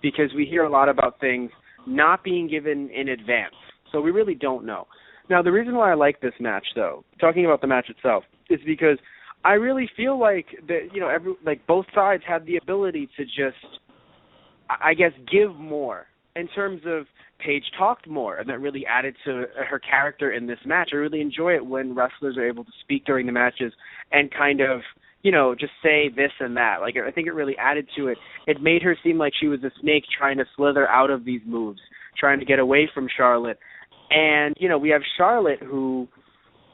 Because we hear a lot about things not being given in advance. So we really don't know. Now, the reason why I like this match, though, talking about the match itself, is because I really feel like that, both sides had the ability to just, I guess, give more in terms of Paige talked more, and that really added to her character in this match. I really enjoy it when wrestlers are able to speak during the matches and kind of, just say this and that. I think it really added to it. It made her seem like she was a snake trying to slither out of these moves, trying to get away from Charlotte. And, we have Charlotte who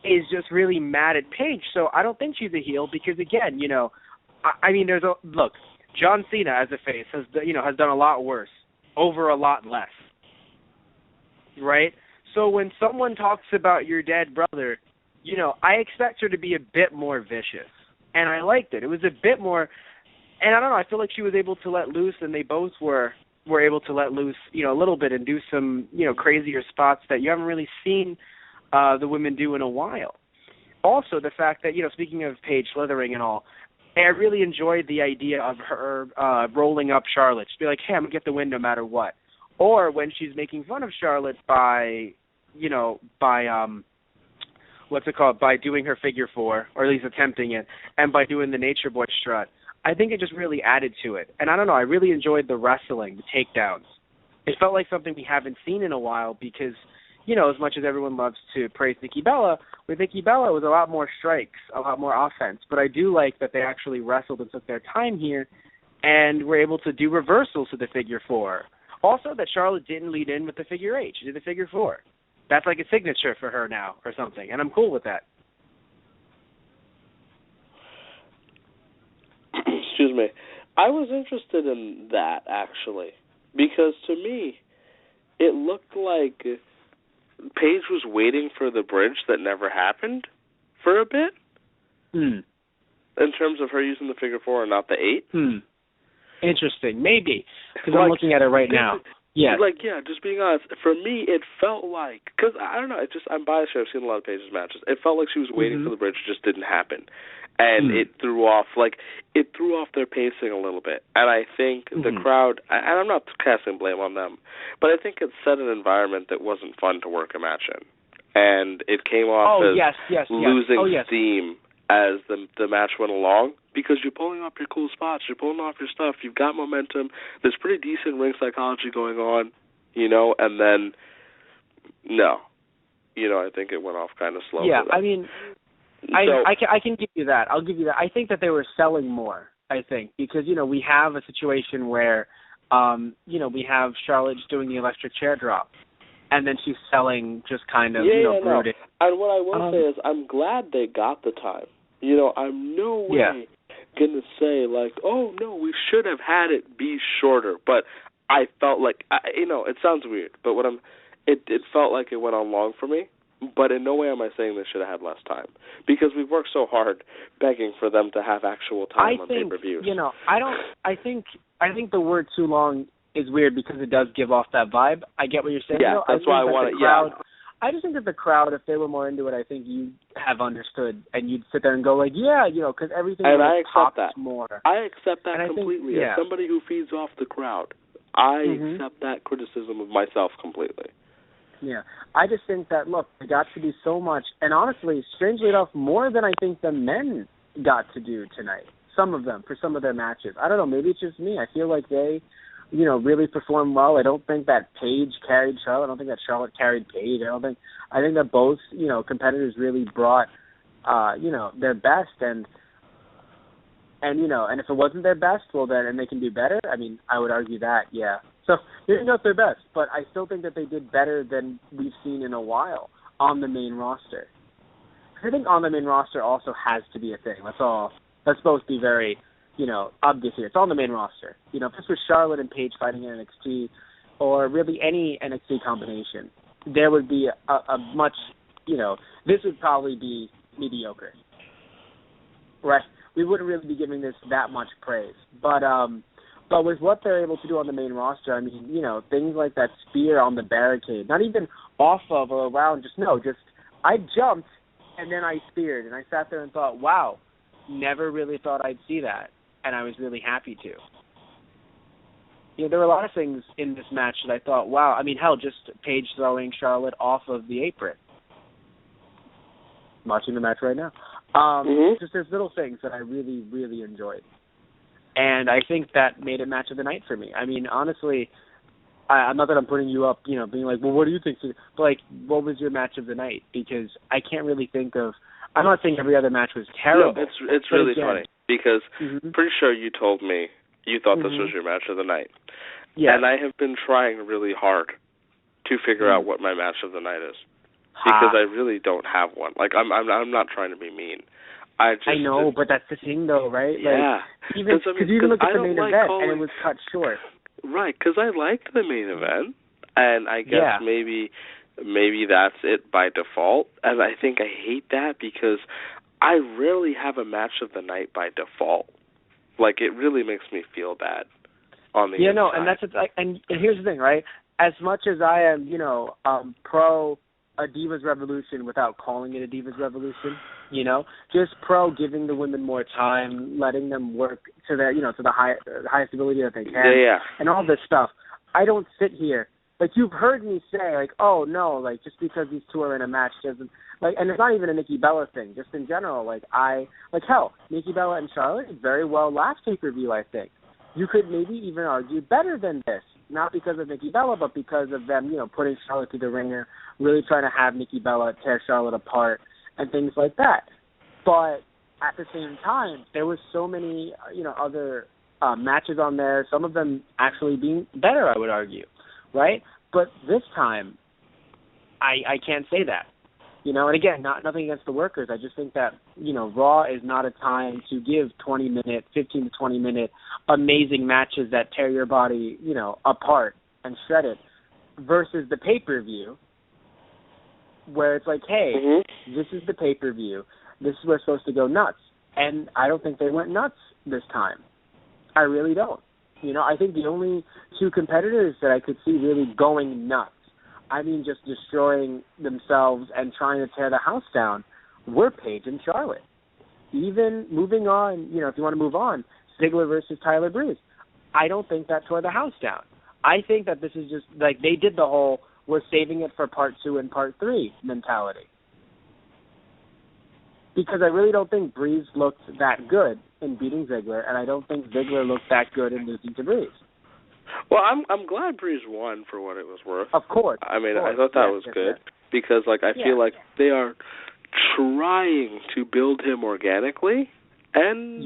is just really mad at Paige, so I don't think she's a heel because, again, look, John Cena as a face has done a lot worse over a lot less, right? So when someone talks about your dead brother, I expect her to be a bit more vicious, and I liked it. It was a bit more, and I don't know, I feel like she was able to let loose, and they both were able to let loose, a little bit and do some, crazier spots that you haven't really seen the women do in a while. Also, the fact that, speaking of Paige slithering and all, I really enjoyed the idea of her rolling up Charlotte. She'd be like, hey, I'm going to get the win no matter what. Or when she's making fun of Charlotte by by doing her figure four, or at least attempting it, and by doing the Nature Boy strut. I think it just really added to it. And I don't know, I really enjoyed the wrestling, the takedowns. It felt like something we haven't seen in a while because, you know, as much as everyone loves to praise Nikki Bella, with Nikki Bella it was a lot more strikes, a lot more offense. But I do like that they actually wrestled and took their time here and were able to do reversals to the figure four. Also, that Charlotte didn't lead in with the figure eight. She did the figure four. That's like a signature for her now or something, and I'm cool with that. Excuse me. I was interested in that, actually, because to me, it looked like Paige was waiting for the bridge that never happened for a bit, in terms of her using the figure four and not the eight. Interesting. Maybe, because I'm looking at it right now. Yeah. Just being honest, for me, it felt like, because, I don't know, I'm biased here, I've seen a lot of Paige's matches, it felt like she was waiting for the bridge, it just didn't happen. And it threw off their pacing a little bit. And I think the crowd, and I'm not casting blame on them, but I think it set an environment that wasn't fun to work a match in. And it came off as losing steam as the match went along, because you're pulling up your cool spots, you're pulling off your stuff, you've got momentum, there's pretty decent ring psychology going on, you know, and then, I think it went off kind of slow. Yeah, I mean, I can give you that. I'll give you that. I think that they were selling more, I think, because, we have a situation where, we have Charlotte just doing the electric chair drop, and then she's selling just kind of, brooding. No. And what I will say is I'm glad they got the time. I'm no way going to say, like, oh, no, we should have had it be shorter. But I felt like, it sounds weird, but it felt like it went on long for me. But in no way am I saying they should have had less time, because we've worked so hard begging for them to have actual time on pay-per-views. I think the word too long is weird because it does give off that vibe. I get what you're saying. Yeah, that's why I want it. Yeah. I just think that the crowd, if they were more into it, I think you'd have understood, and you'd sit there and go like, because everything popped more. I accept that completely. As somebody who feeds off the crowd, I accept that criticism of myself completely. Yeah. I just think that, look, they got to do so much, and honestly, strangely enough, more than I think the men got to do tonight. Some of them, for some of their matches. I don't know, maybe it's just me. I feel like they really performed well. I don't think that Paige carried Charlotte. I don't think that Charlotte carried Paige. I think that both, competitors really brought, their best, and if it wasn't their best, well then, and they can do better, I mean, I would argue that, yeah. So, they didn't know their best, but I still think that they did better than we've seen in a while on the main roster. I think on the main roster also has to be a thing. Let's both be very, obvious here. It's on the main roster. If this was Charlotte and Paige fighting in NXT, or really any NXT combination, there would be a much, this would probably be mediocre. Right? We wouldn't really be giving this that much praise. But with what they're able to do on the main roster, I mean, things like that spear on the barricade, not even off of or around, I jumped and then I speared, and I sat there and thought, wow, never really thought I'd see that, and I was really happy to. There were a lot of things in this match that I thought, wow, I mean, hell, just Paige throwing Charlotte off of the apron. I'm watching the match right now. Just there's little things that I really, really enjoyed. And I think that made it match of the night for me. I mean, honestly, I'm not that I'm putting you up, being like, well, what do you think? But, like, what was your match of the night? Because I can't really think of – I'm not saying every other match was terrible. No, it's really funny because pretty sure you told me you thought this was your match of the night. Yeah. And I have been trying really hard to figure out what my match of the night is, because I really don't have one. Like, I'm not trying to be mean. I know, but that's the thing, though, right? Yeah. Because you even look at the main event, and it was cut short. Right, because I liked the main event, and I guess maybe that's it by default. And I think I hate that because I rarely have a match of the night by default. Like, it really makes me feel bad on the inside. No, and that's and here's the thing, right? As much as I am, pro a Divas Revolution without calling it a Divas Revolution, just pro giving the women more time, letting them work to their, to the highest ability that they can, and all this stuff. I don't sit here like you've heard me say, like, oh no, like just because these two are in a match doesn't, like, and it's not even a Nikki Bella thing. Just in general, like hell, Nikki Bella and Charlotte did very well last pay-per-view. I think you could maybe even argue better than this, not because of Nikki Bella, but because of them, putting Charlotte through the ringer, really trying to have Nikki Bella tear Charlotte apart and things like that. But at the same time, there was so many, other matches on there, some of them actually being better, I would argue, right? But this time, I can't say that. And again, nothing against the workers. I just think that, Raw is not a time to give 20-minute, 15 to 20-minute amazing matches that tear your body, apart and shred it, versus the pay-per-view, where it's like, hey, this is the pay-per-view. This is where it's supposed to go nuts. And I don't think they went nuts this time. I really don't. I think the only two competitors that I could see really going nuts, I mean just destroying themselves and trying to tear the house down, were Paige and Charlotte. Even moving on, if you want to move on, Ziggler versus Tyler Breeze, I don't think that tore the house down. I think that this is just, like, they did the whole, we're saving it for part 2 and part 3 mentality. Because I really don't think Breeze looked that good in beating Ziggler, and I don't think Ziggler looked that good in losing to Breeze. Well, I'm glad Breeze won for what it was worth. Of course. I mean, I thought that was good because, like, I feel like they are trying to build him organically, and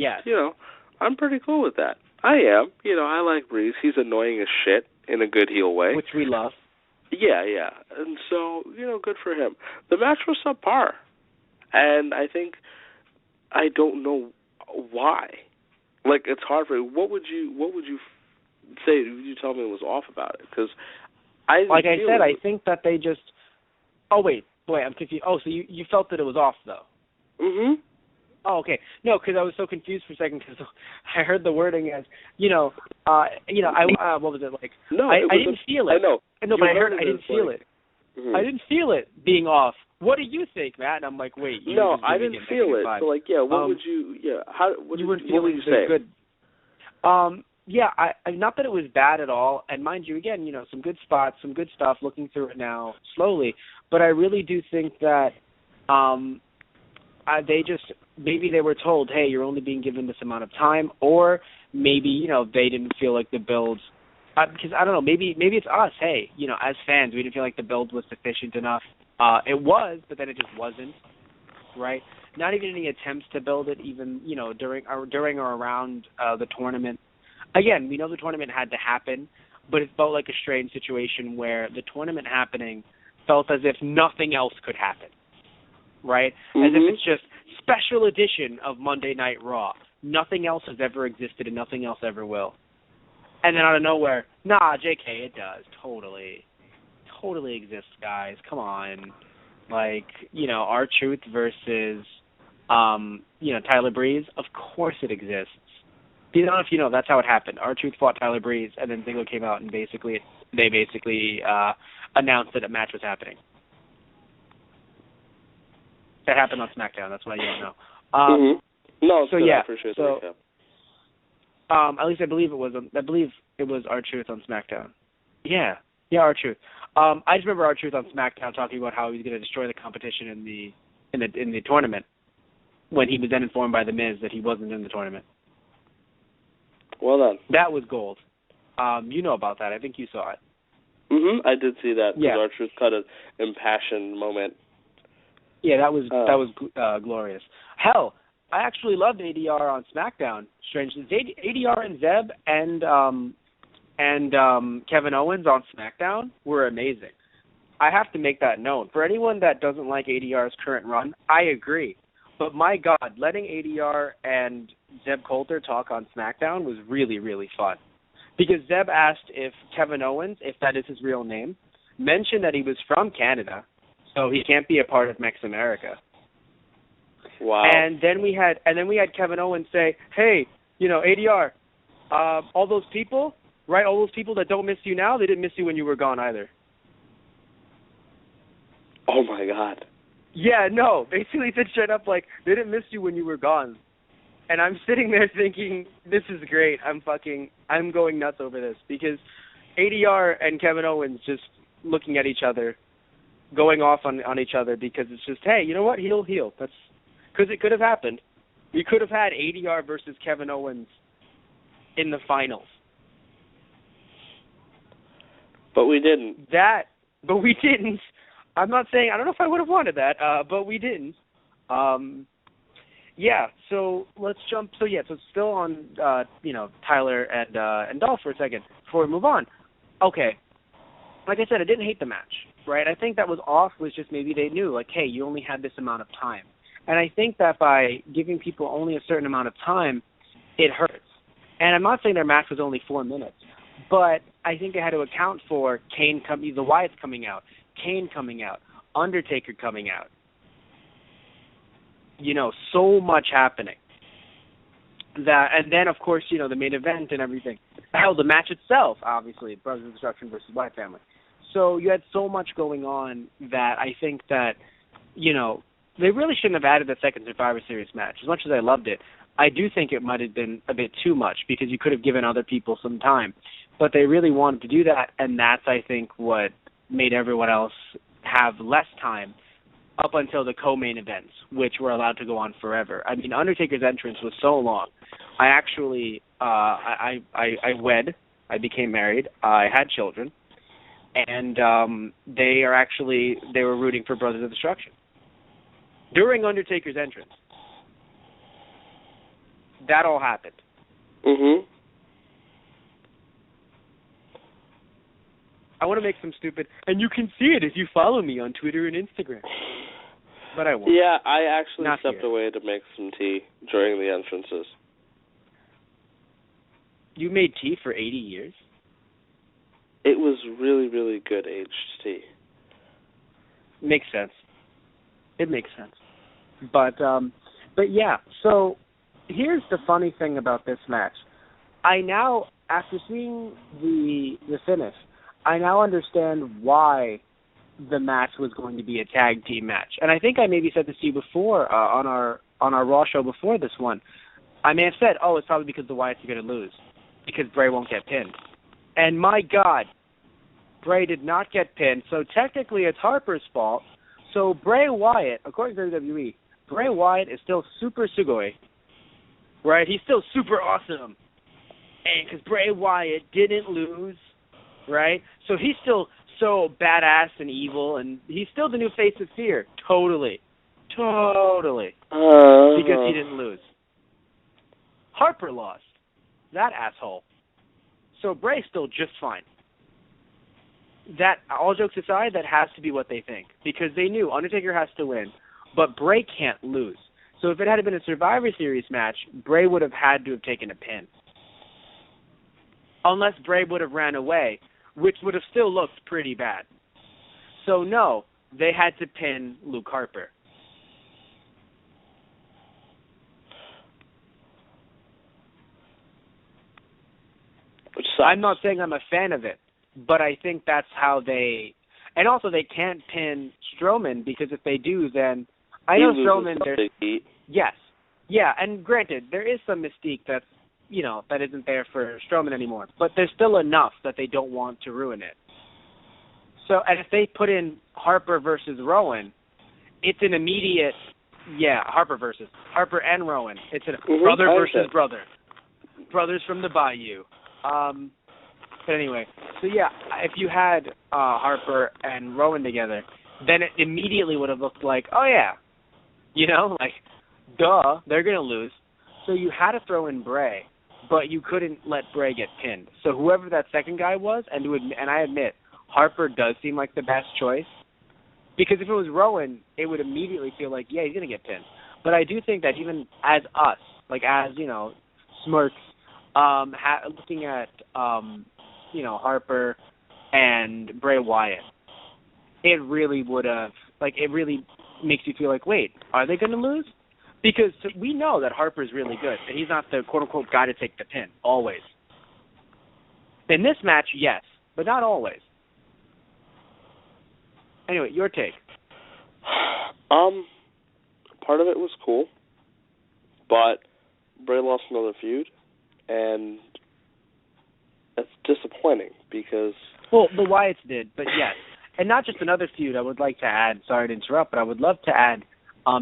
I'm pretty cool with that. I am. I like Breeze. He's annoying as shit in a good heel way, which we love. Yeah, and so good for him. The match was subpar. And I think I don't know why. Like, it's hard for you. What would you say? Would you tell me was off about it? Because I think that they just. Oh wait, I'm confused. Oh, so you felt that it was off though? Mhm. Oh, okay. No, because I was so confused for a second because I heard the wording as what was it like? No, I didn't feel it. I know. No, but I didn't feel it. Mm-hmm. I didn't feel it being off. What do you think, Matt? And I'm like, wait. No, I didn't feel it. So, like, what would you? Yeah, what would you say? Good. Not that it was bad at all. And mind you, again, some good spots, some good stuff. Looking through it now slowly, but I really do think that they just maybe they were told, hey, you're only being given this amount of time, or maybe they didn't feel like the build. Because I don't know, maybe it's us. Hey, as fans, we didn't feel like the build was sufficient enough. It was, but then it just wasn't, right? Not even any attempts to build it, even during or around the tournament. Again, we know the tournament had to happen, but it felt like a strange situation where the tournament happening felt as if nothing else could happen, right? Mm-hmm. As if it's just special edition of Monday Night Raw. Nothing else has ever existed, and nothing else ever will. And then out of nowhere, nah, JK, it does. Totally exists, guys. Come on. Like, R-Truth versus, Tyler Breeze. Of course it exists. I don't know if you know, that's how it happened. R-Truth fought Tyler Breeze, and then Ziggler came out and they announced that a match was happening. That happened on SmackDown. That's why you don't know. No, so yeah. For sure. So, at least I believe it was R-Truth on SmackDown. Yeah, R-Truth. I just remember R-Truth on SmackDown talking about how he was going to destroy the competition in the tournament when he was then informed by The Miz that he wasn't in the tournament. Well done. That was gold. You know about that. I think you saw it. I did see that. Yeah. R-Truth cut an impassioned moment. Yeah, that was glorious. Hell, I actually loved ADR on SmackDown. Strangely, ADR and Zeb and Kevin Owens on SmackDown were amazing. I have to make that known. For anyone that doesn't like ADR's current run, I agree. But my God, letting ADR and Zeb Coulter talk on SmackDown was really, really fun. Because Zeb asked if Kevin Owens, if that is his real name, mentioned that he was from Canada, so he can't be a part of Mex America. Wow. And then we had Kevin Owens say, hey, ADR, all those people, right, all those people that don't miss you now, they didn't miss you when you were gone either. Oh, my God. Yeah, no, basically said straight up, like, they didn't miss you when you were gone. And I'm sitting there thinking, this is great. I'm going nuts over this because, ADR and Kevin Owens just looking at each other, going off on each other because it's just, hey, you know what? Heel. That's because it could have happened. We could have had ADR versus Kevin Owens in the finals. But we didn't. But we didn't. I'm not saying, I don't know if I would have wanted that, but we didn't. Yeah, so let's jump. So it's still on, Tyler and Dolph for a second before we move on. Okay, like I said, I didn't hate the match, right? I think that was off was just maybe they knew, like, hey, you only had this amount of time. And I think that by giving people only a certain amount of time, it hurts. And I'm not saying their match was only 4 minutes, but I think they had to account for the Wyatts coming out, Kane coming out, Undertaker coming out. So much happening. And then, of course, the main event and everything. Hell, the match itself, obviously, Brothers of Destruction versus Wyatt family. So you had so much going on that I think that, they really shouldn't have added the second Survivor Series match. As much as I loved it, I do think it might have been a bit too much because you could have given other people some time. But they really wanted to do that, and that's, I think, what made everyone else have less time up until the co-main events, which were allowed to go on forever. I mean, Undertaker's entrance was so long. I actually, I wed, I became married, I had children, and they were rooting for Brothers of Destruction during Undertaker's entrance. That all happened. Mhm. I want to make some stupid, and you can see it if you follow me on Twitter and Instagram. But I won't. Yeah, I actually Not stepped here. away to make some tea during the entrances. You made tea for 80 years? It was really, really good aged tea. Makes sense. It makes sense. But yeah, so here's the funny thing about this match. I now, after seeing the finish, I now understand why the match was going to be a tag team match. And I think I maybe said this to you before on our Raw show before this one. I may have said, it's probably because the Wyatts are going to lose because Bray won't get pinned. And my God, Bray did not get pinned, so technically it's Harper's fault. So Bray Wyatt, according to WWE, Bray Wyatt is still super sugoi, right? He's still super awesome. And because Bray Wyatt didn't lose, right? So he's still so badass and evil, and he's still the new face of fear. Totally. Because he didn't lose. Harper lost. That asshole. So Bray's still just fine. That, all jokes aside, that has to be what they think. Because they knew Undertaker has to win, but Bray can't lose. So if it had been a Survivor Series match, Bray would have had to have taken a pin. Unless Bray would have ran away, which would have still looked pretty bad. So no, they had to pin Luke Harper. Which sucks. I'm not saying I'm a fan of it, but I think that's how they... And also they can't pin Strowman because if they do, then... I know Strowman... Yes. Yeah, and granted, there is some mystique that's, that isn't there for Strowman anymore. But there's still enough that they don't want to ruin it. So, and if they put in Harper versus Rowan, it's an immediate, Harper and Rowan. It's a brother versus brother. Brothers from the Bayou. But anyway, so if you had Harper and Rowan together, then it immediately would have looked like, duh, they're going to lose. So you had to throw in Bray, but you couldn't let Bray get pinned. So whoever that second guy was, and I admit, Harper does seem like the best choice. Because if it was Rowan, it would immediately feel like, he's going to get pinned. But I do think that even as us, Smirks, looking at, Harper and Bray Wyatt, it really would have, it really makes you feel like, wait, are they going to lose? Because we know that Harper's really good, and he's not the quote-unquote guy to take the pin, always. In this match, yes, but not always. Anyway, your take. Part of it was cool, but Bray lost another feud, and That's disappointing because... Well, the Wyatts did, but yes. And not just another feud I would like to add, sorry to interrupt, but I would love to add,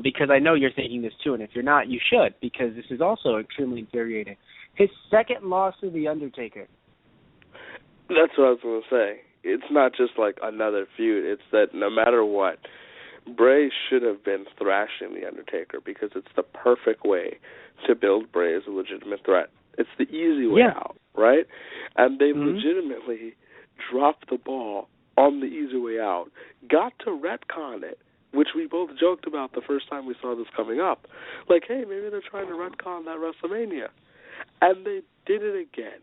because I know you're thinking this too, and if you're not, you should, because this is also extremely infuriating. His second loss to The Undertaker. That's what I was going to say. It's not just like another feud. It's that no matter what, Bray should have been thrashing The Undertaker because it's the perfect way to build Bray as a legitimate threat. It's the easy way out, right? And they legitimately dropped the ball on the easy way out, got to retcon it, which we both joked about the first time we saw this coming up. Like, hey, maybe they're trying to retcon that WrestleMania. And they did it again.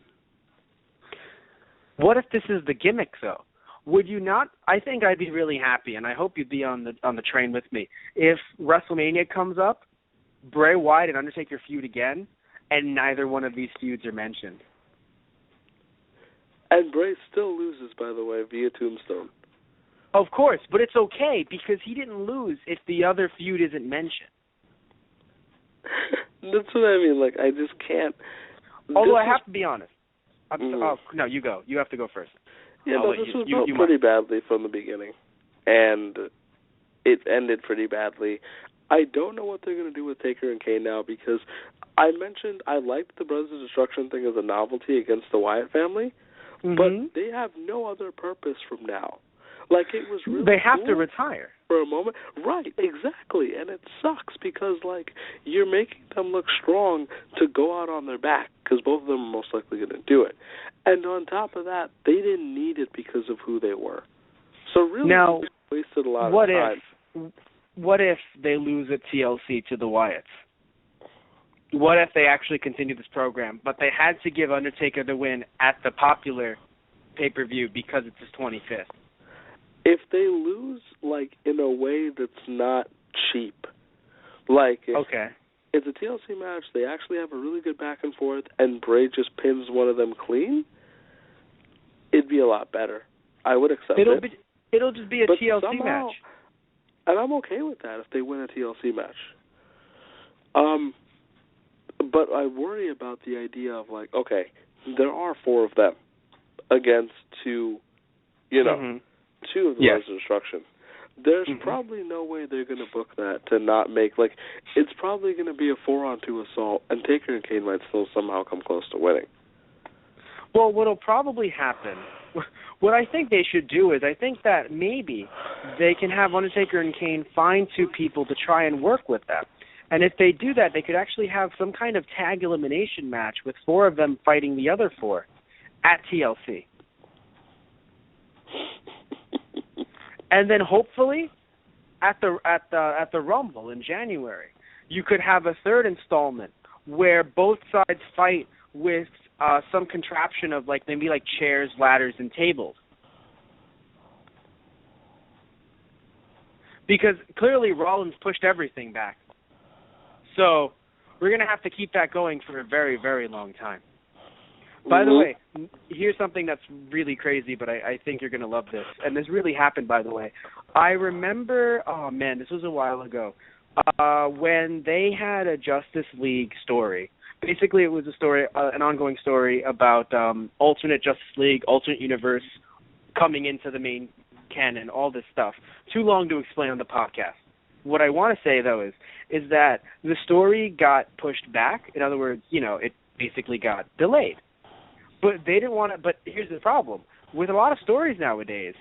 What if this is the gimmick, though? Would you not? I think I'd be really happy, and I hope you'd be on the train with me. If WrestleMania comes up, Bray Wyatt and Undertaker feud again, and neither one of these feuds are mentioned. And Bray still loses, by the way, via Tombstone. Of course, but it's okay, because he didn't lose if the other feud isn't mentioned. That's what I mean. Like, I just can't. Although I have to be honest. No, you go. You have to go first. Yeah, no, this was built pretty badly from the beginning. And it ended pretty badly. I don't know what they're going to do with Taker and Kane now, because I mentioned I liked the Brothers of Destruction thing as a novelty against the Wyatt family, but they have no other purpose from now. Like, it was really They have cool to retire. For a moment. Right, exactly. And it sucks because, like, you're making them look strong to go out on their back because both of them are most likely going to do it. And on top of that, they didn't need it because of who they were. So really, now, they wasted a lot of time. What if they lose at TLC to the Wyatts? What if they actually continue this program, but they had to give Undertaker the win at the popular pay-per-view because it's his 25th? If they lose, like, in a way that's not cheap, like, if it's a TLC match, they actually have a really good back and forth, and Bray just pins one of them clean, it'd be a lot better. I would accept it. It'll just be a TLC match. And I'm okay with that if they win a TLC match. But I worry about the idea of, like, okay, there are 4 of them against 2, two of the Brothers of Destruction. There's probably no way they're going to book that to not make, like, it's probably going to be a 4-on-2 assault, and Taker and Kane might still somehow come close to winning. Well, what'll probably happen, what I think they should do is, I think that maybe they can have Undertaker and Kane find 2 people to try and work with them. And if they do that, they could actually have some kind of tag elimination match with 4 of them fighting the other 4 at TLC. And then hopefully at the Rumble in January, you could have a 3rd installment where both sides fight with some contraption of, like, maybe like chairs, ladders, and tables. Because clearly Rollins pushed everything back. So we're going to have to keep that going for a very, very long time. By the way, here's something that's really crazy, but I think you're going to love this. And this really happened, by the way. I remember, oh, man, this was a while ago, when they had a Justice League story. Basically, it was a story, an ongoing story about alternate Justice League, alternate universe coming into the main canon, all this stuff. Too long to explain on the podcast. What I want to say, though, is that the story got pushed back. In other words, it basically got delayed. But they didn't want to. But here's the problem: with a lot of stories nowadays,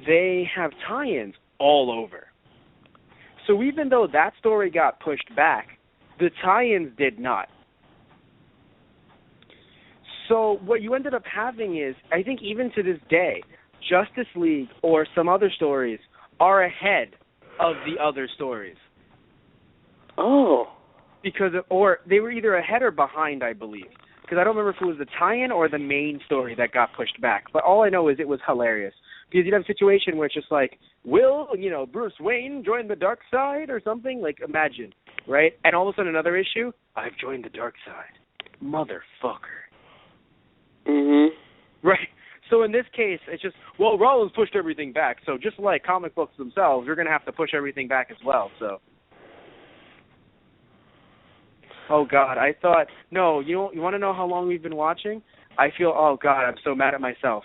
they have tie-ins all over. So even though that story got pushed back, the tie-ins did not. So what you ended up having is, I think even to this day, Justice League or some other stories are ahead of the other stories. Oh. Or they were either ahead or behind, I believe. Because I don't remember if it was the tie-in or the main story that got pushed back. But all I know is it was hilarious. Because you'd have a situation where it's just like, will, Bruce Wayne join the dark side or something? Like, imagine, right? And all of a sudden another issue, I've joined the dark side. Motherfucker. Right. So in this case, it's just, well, Rollins pushed everything back. So just like comic books themselves, you're going to have to push everything back as well. So. Oh, God, I thought, no, you want to know how long we've been watching? I feel, oh, God, I'm so mad at myself.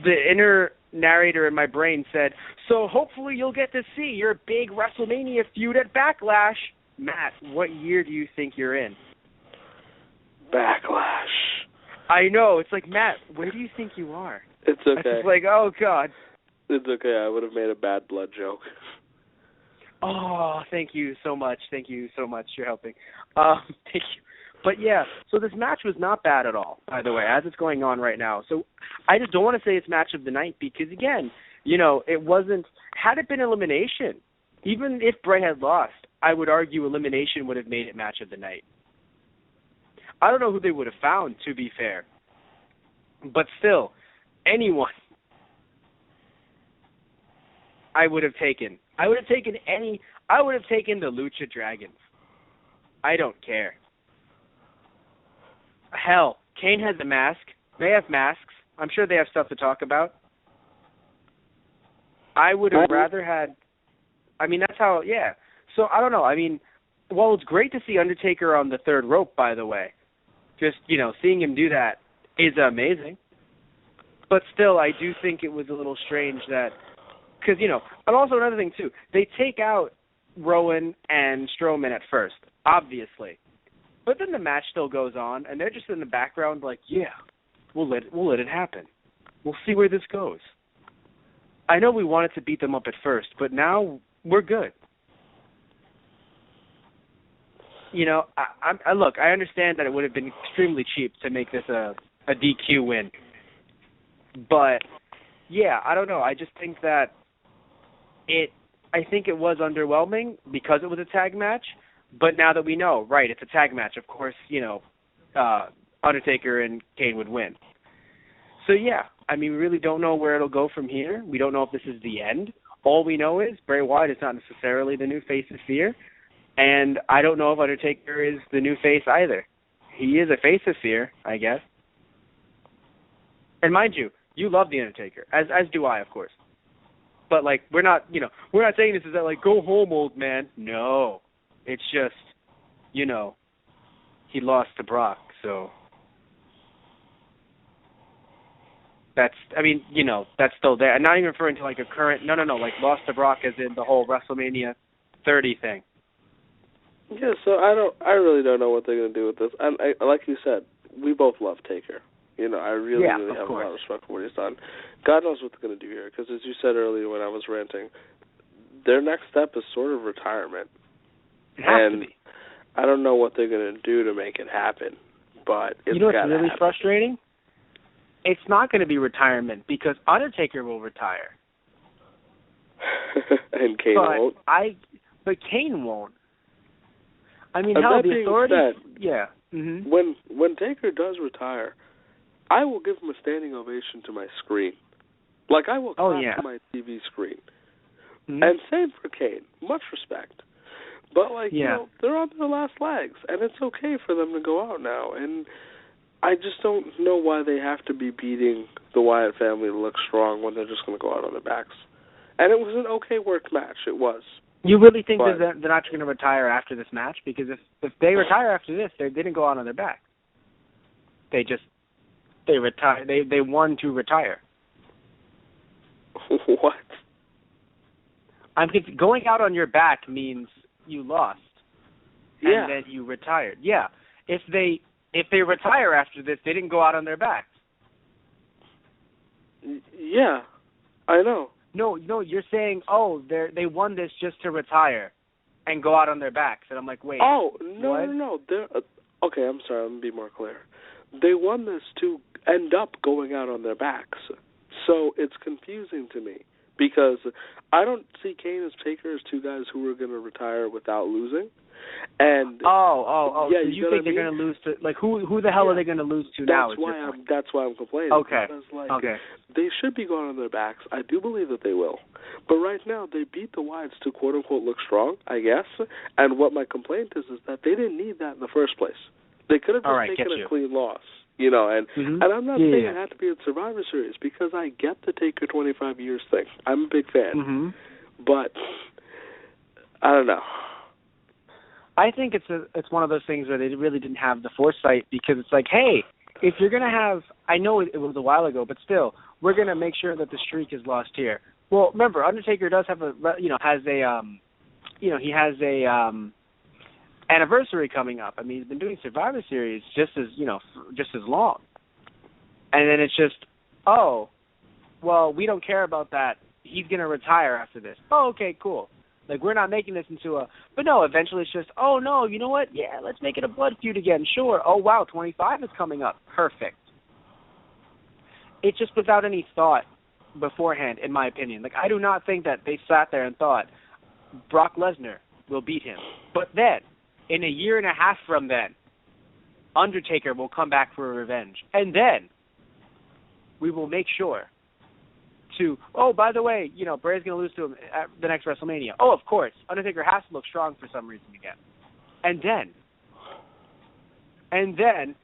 The inner narrator in my brain said, so hopefully you'll get to see your big WrestleMania feud at Backlash. Matt, what year do you think you're in? Backlash. I know. It's like, Matt, where do you think you are? It's okay. It's just like, oh, God. It's okay. I would have made a bad blood joke. Oh, thank you so much. Thank you so much. You're helping. Thank you. But, yeah, so this match was not bad at all, by the way, as it's going on right now. So I just don't want to say it's match of the night because, again, you know, it wasn't – had it been elimination, even if Bray had lost, I would argue elimination would have made it match of the night. I don't know who they would have found, to be fair. But still, anyone I would have taken. I would have taken the Lucha Dragons. I don't care. Hell, Kane has a mask. They have masks. I'm sure they have stuff to talk about. I would have rather had, I mean, that's how, yeah. So, I don't know. I mean, well, it's great to see Undertaker on the third rope, by the way. Just, you know, seeing him do that is amazing. But still, I do think it was a little strange that, because, you know, and also another thing, too, they take out Rowan and Strowman at first, obviously. But then the match still goes on, and they're just in the background like, yeah, we'll let it happen. We'll see where this goes. I know we wanted to beat them up at first, but now we're good. You know, I look, I understand that it would have been extremely cheap to make this a DQ win. But, yeah, I don't know. I just think that I think it was underwhelming because it was a tag match. But now that we know, right, it's a tag match, of course, you know, Undertaker and Kane would win. So, yeah, I mean, we really don't know where it'll go from here. We don't know if this is the end. All we know is Bray Wyatt is not necessarily the new face of fear. And I don't know if Undertaker is the new face either. He is a face of fear, I guess. And mind you, you love The Undertaker, as do I, of course. But, like, we're not saying this is that, like, go home, old man. No. It's just, you know, he lost to Brock, so that's, I mean, you know, that's still there. I'm not even referring to, like, a current, no, like, lost to Brock as in the whole WrestleMania 30 thing. Yeah, so I really don't know what they're going to do with this. And like you said, we both love Taker. You know, I really have a lot of respect for what he's done. God knows what they're going to do here, because as you said earlier when I was ranting, their next step is sort of retirement. It has to be. I don't know what they're going to do to make it happen, but it's you know what's really happen. frustrating? It's not going to be retirement because Undertaker will retire. And Kane won't? But Kane won't. I mean, and hell, the authority... Said, yeah. Mm-hmm. When Taker does retire, I will give him a standing ovation to my screen. Like, I will clap to my TV screen. Mm-hmm. And same for Kane. Much respect. But, like, you know, they're on their last legs, and it's okay for them to go out now. And I just don't know why they have to be beating the Wyatt family to look strong when they're just going to go out on their backs. And it was an okay worked match. It was. You really think that they're not going to retire after this match? Because if they retire after this, they didn't go out on their back. They retire. They won to retire. What? Going out on your back means you lost, and then you retired. Yeah, if they retire after this, they didn't go out on their backs. Yeah, I know. No, you're saying, they won this just to retire and go out on their backs, and I'm like, wait. Oh no. They're, okay, I'm sorry. Let me be more clear. They won this to end up going out on their backs, so it's confusing to me. Because I don't see Kane and Taker as two guys who are going to retire without losing. And yeah, so you think they're going to lose to, like, who the hell are they going to lose to now? That's why I'm complaining. Okay. Because, they should be going on their backs. I do believe that they will. But right now, they beat the Wyatts to quote-unquote look strong, I guess. And what my complaint is that they didn't need that in the first place. They could have just taken a clean loss. You know, and I'm not saying it had to be a Survivor Series because I get the Taker 25 years thing. I'm a big fan. Mm-hmm. But I don't know. I think it's one of those things where they really didn't have the foresight because it's like, hey, if you're gonna have, I know it was a while ago, but still, we're gonna make sure that the streak is lost here. Well, remember, Undertaker does have he has a anniversary coming up. I mean, he's been doing Survivor Series just as long. And then it's just, oh, well, we don't care about that. He's going to retire after this. Oh, okay, cool. Like, we're not making this into a, but no, eventually it's just, oh, no, you know what? Yeah, let's make it a blood feud again. Sure. Oh, wow, 25 is coming up. Perfect. It's just without any thought beforehand, in my opinion. Like, I do not think that they sat there and thought, Brock Lesnar will beat him. But then, in a year and a half from then, Undertaker will come back for revenge. And then, we will make sure to, oh, by the way, Bray's going to lose to him at the next WrestleMania. Oh, of course, Undertaker has to look strong for some reason again. And then,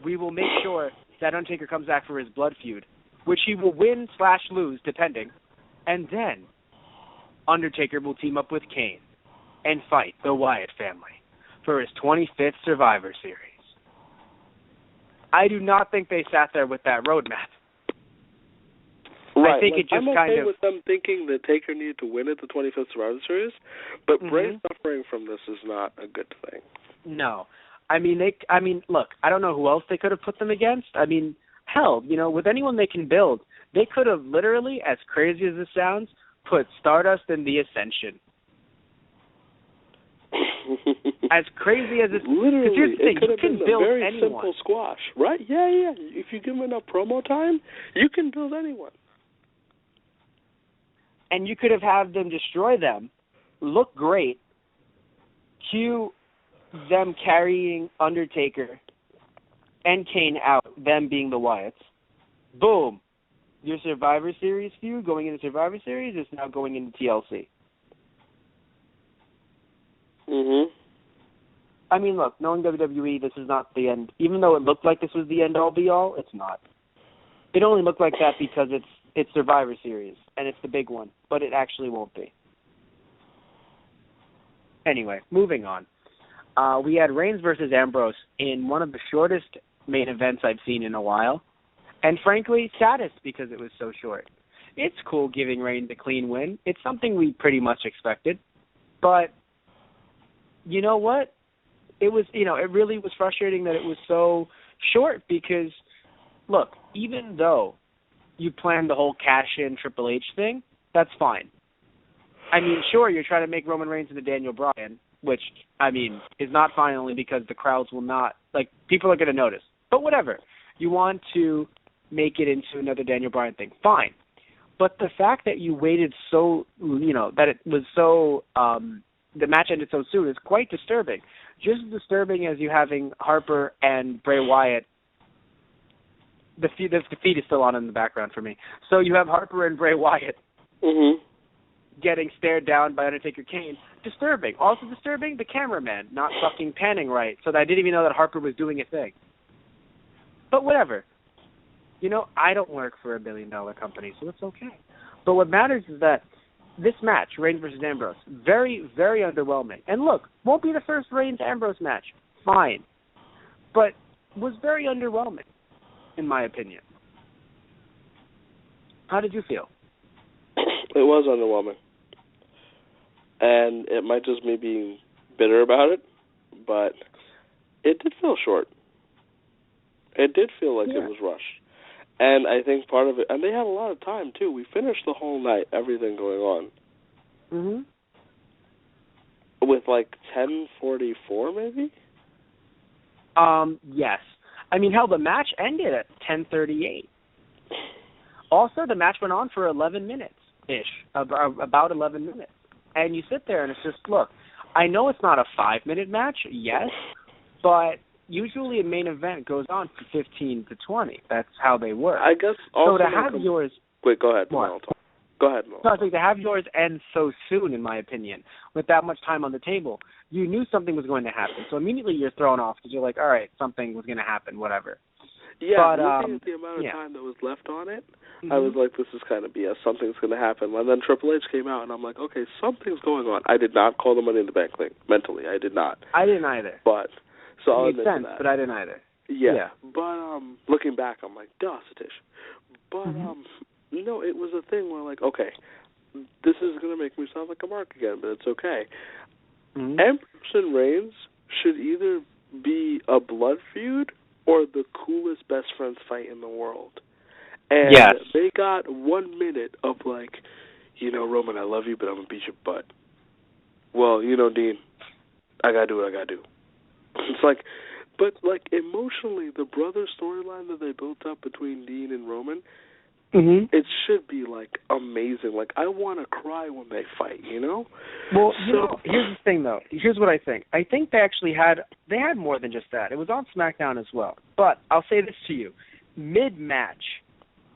we will make sure that Undertaker comes back for his blood feud, which he will win/lose, depending. And then, Undertaker will team up with Kane and fight the Wyatt family for his 25th Survivor Series. I do not think they sat there with that roadmap. Right. I think I'm okay with them thinking that Taker needed to win at the 25th Survivor Series, but Bray suffering from this is not a good thing. No. I mean, look, I don't know who else they could have put them against. I mean, hell, with anyone they can build, they could have literally, as crazy as this sounds, put Stardust in the Ascension. As crazy as it's literally, here's the thing, it could you have can been build a very anyone. simple squash, right? Yeah. If you give them enough promo time, you can build anyone. And you could have had them destroy them, look great, cue them carrying Undertaker and Kane out, them being the Wyatts. Boom. Your Survivor Series feud going into Survivor Series is now going into TLC. I mean, look, knowing WWE, this is not the end. Even though it looked like this was the end-all, be-all, it's not. It only looked like that because it's Survivor Series, and it's the big one, but it actually won't be. Anyway, moving on. We had Reigns versus Ambrose in one of the shortest main events I've seen in a while, and frankly, saddest because it was so short. It's cool giving Reigns a clean win. It's something we pretty much expected, but you know what? It was, it really was frustrating that it was so short because, look, even though you planned the whole cash-in Triple H thing, that's fine. I mean, sure, you're trying to make Roman Reigns into Daniel Bryan, which, I mean, is not fine only because the crowds will not, people are going to notice. But whatever. You want to make it into another Daniel Bryan thing, fine. But the fact that you waited so, that it was so, the match ended so soon is quite disturbing. Just as disturbing as you having Harper and Bray Wyatt. The feed is still on in the background for me. So you have Harper and Bray Wyatt getting stared down by Undertaker Kane. Disturbing. Also disturbing, the cameraman not fucking panning right, so that I didn't even know that Harper was doing a thing. But whatever. I don't work for $1 billion company, so it's okay. But what matters is that this match, Reigns versus Ambrose, very, very underwhelming. And look, won't be the first Reigns-Ambrose match. Fine. But was very underwhelming, in my opinion. How did you feel? It was underwhelming. And it might just me being bitter about it, but it did feel short. It did feel like it was rushed. And I think part of it, and they had a lot of time, too. We finished the whole night, everything going on. With 10:44, maybe? Yes. I mean, hell, the match ended at 10:38. Also, the match went on for 11 minutes-ish, about 11 minutes. And you sit there and it's just, look, I know it's not a 5-minute match, yes, but usually a main event goes on for 15 to 20. That's how they work. I guess also... So to have yours... Wait, go ahead. What? Go ahead, Mo. No, I think to have yours end so soon, in my opinion, with that much time on the table, you knew something was going to happen. So immediately you're thrown off because you're like, all right, something was going to happen, whatever. Yeah, looking at the amount of time that was left on it, I was like, this is kind of BS. Something's going to happen. And then Triple H came out, and I'm like, okay, something's going on. I did not call the Money in the Bank thing. Mentally, I did not. I didn't either. But, so I'll it made admit sense, to that. but I didn't either. Yeah. But looking back, I'm like, duh, Satish. But it was a thing where like, okay, this is gonna make me sound like a mark again, but it's okay. Ambrose and Reigns should either be a blood feud or the coolest best friends fight in the world. And they got 1 minute of like, Roman, I love you, but I'm gonna beat your butt. Well, Dean, I gotta do what I gotta do. It's like, but like emotionally, the brother storyline that they built up between Dean and Roman, it should be like amazing. Like I want to cry when they fight. Well, here's the thing though. Here's what I think. I think they actually had more than just that. It was on SmackDown as well. But I'll say this to you: mid-match,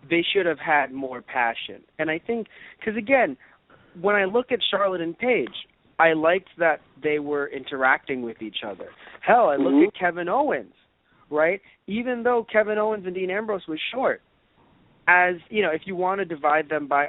they should have had more passion. And I think, because again, when I look at Charlotte and Paige, I liked that they were interacting with each other. Hell, I look at Kevin Owens, right? Even though Kevin Owens and Dean Ambrose was short, as, if you want to divide them by,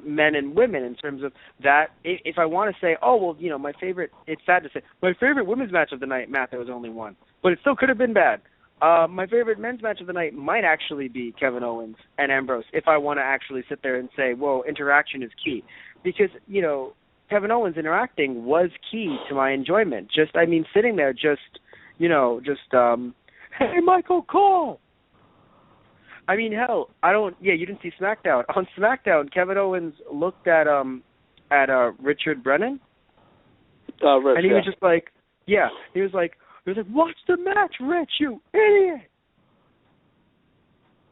men and women in terms of that, if I want to say, my favorite, it's sad to say, my favorite women's match of the night, Matt, there was only one, but it still could have been bad. My favorite men's match of the night might actually be Kevin Owens and Ambrose, if I want to actually sit there and say, whoa, interaction is key. Because, Kevin Owens interacting was key to my enjoyment. Sitting there hey, Michael Cole! Hell, you didn't see SmackDown. On SmackDown, Kevin Owens looked at Richard Brennan, and he was just like, he was like, watch the match, Rich, you idiot!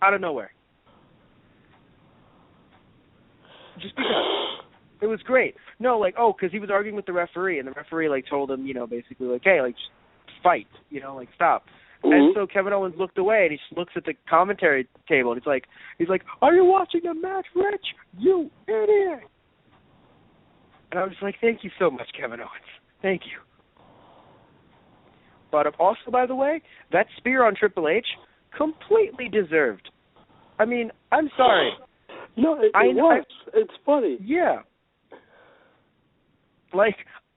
Out of nowhere. Just because. It was great. No, because he was arguing with the referee, and the referee, told him, basically, hey, just fight, stop. And so Kevin Owens looked away, and he just looks at the commentary table, and he's like, are you watching the match, Rich? You idiot! And I was like, thank you so much, Kevin Owens. Thank you. But also, by the way, that spear on Triple H, completely deserved. I'm sorry. No, it was. It's funny. Yeah.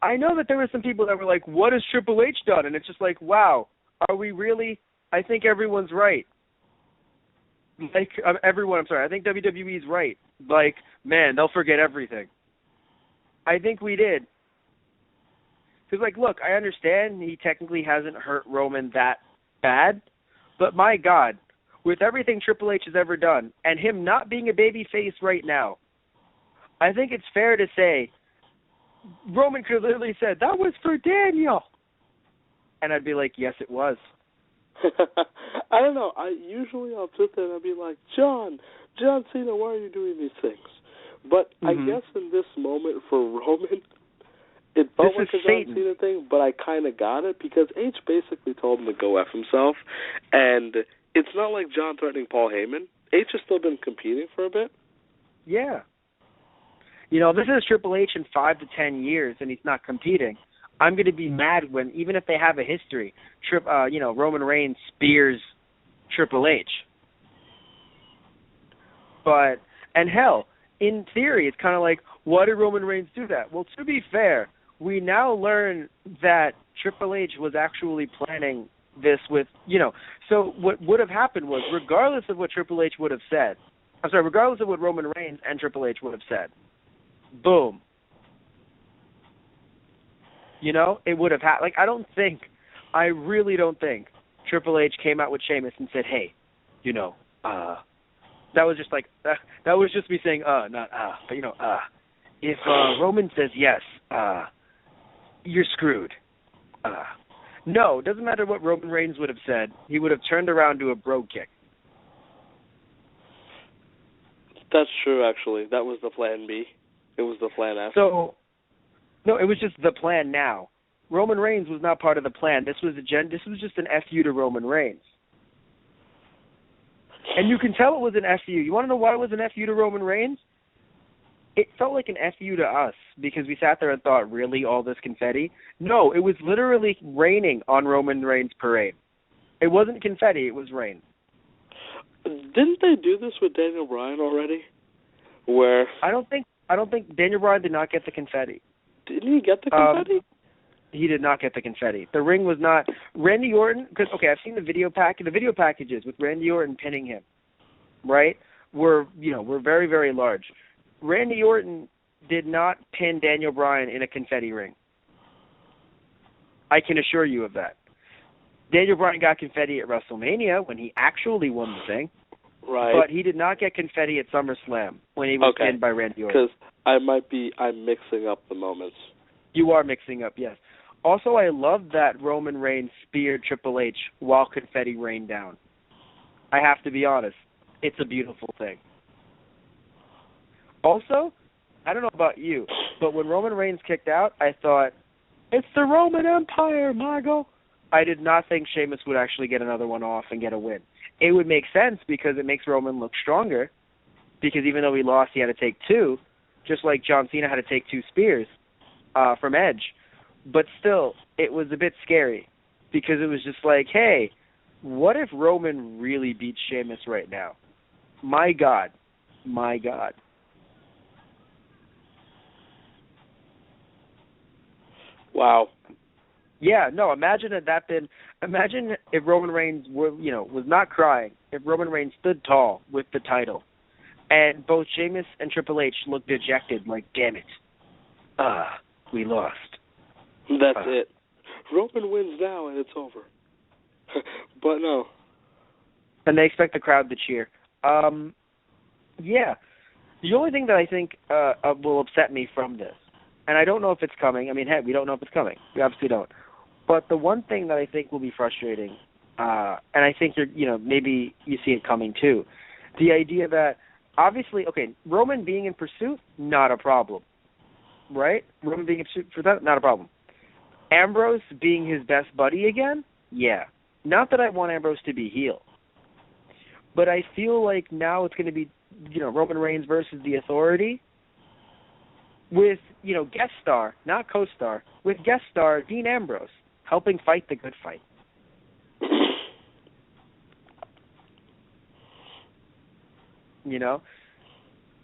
I know that there were some people that were like, what has Triple H done? And it's just like, wow, are we really? I think everyone's right. I think WWE's right. Man, they'll forget everything. I think we did. Because, look, I understand he technically hasn't hurt Roman that bad, but my God, with everything Triple H has ever done, and him not being a babyface right now, I think it's fair to say Roman could have literally said, that was for Daniel. And I'd be like, yes, it was. I don't know. I'll sit there and I'll be like, John Cena, why are you doing these things? But I guess in this moment for Roman, it felt like a John Cena thing, but I kind of got it because H basically told him to go F himself. And it's not like John threatening Paul Heyman. H has still been competing for a bit. Yeah. This is Triple H in 5 to 10 years, and he's not competing. I'm going to be mad when, even if they have a history, Roman Reigns spears Triple H. And hell, in theory, it's kind of like, why did Roman Reigns do that? Well, to be fair, we now learn that Triple H was actually planning this with, so what would have happened was, regardless of what Triple H would have said, regardless of what Roman Reigns and Triple H would have said, boom. It would have happened. I really don't think Triple H came out with Sheamus and said, hey, that was just that was just me saying, not but if Roman says yes, you're screwed. No, it doesn't matter what Roman Reigns would have said. He would have turned around to a bro kick. That's true, actually. That was the plan B. It was the plan F. So, no, it was just the plan now. Roman Reigns was not part of the plan. This was just an FU to Roman Reigns. And you can tell it was an FU. You want to know why it was an FU to Roman Reigns? It felt like an FU to us because we sat there and thought, really, all this confetti? No, it was literally raining on Roman Reigns' parade. It wasn't confetti, it was rain. Didn't they do this with Daniel Bryan already? Where I don't think Daniel Bryan did not get the confetti. Didn't he get the confetti? He did not get the confetti. The ring was not Randy Orton. Because I've seen the video packages with Randy Orton pinning him. Right, were very, very large. Randy Orton did not pin Daniel Bryan in a confetti ring. I can assure you of that. Daniel Bryan got confetti at WrestleMania when he actually won the thing. Right. But he did not get confetti at SummerSlam when he was pinned by Randy Orton. Because I'm mixing up the moments. You are mixing up, yes. Also, I love that Roman Reigns speared Triple H while confetti rained down. I have to be honest. It's a beautiful thing. Also, I don't know about you, but when Roman Reigns kicked out, I thought, it's the Roman Empire, Margo. I did not think Sheamus would actually get another one off and get a win. It would make sense because it makes Roman look stronger, because even though he lost, he had to take two, just like John Cena had to take two spears from Edge. But still, it was a bit scary because it was just like, hey, what if Roman really beats Sheamus right now? My God. My God. Wow. Yeah, no, imagine if Roman Reigns was not crying, if Roman Reigns stood tall with the title, and both Sheamus and Triple H looked dejected, like, damn it. We lost. That's it. Roman wins now and it's over. But no. And they expect the crowd to cheer. Yeah. The only thing that I think will upset me from this, and I don't know if it's coming. I mean, heck, we don't know if it's coming. We obviously don't. But the one thing that I think will be frustrating, and I think maybe you see it coming too, the idea that obviously, Roman being in pursuit, not a problem, right? Roman being in pursuit for that, not a problem. Ambrose being his best buddy again, yeah. Not that I want Ambrose to be heel, but I feel like now it's going to be, Roman Reigns versus the Authority with, guest star, not co-star, with guest star Dean Ambrose helping fight the good fight.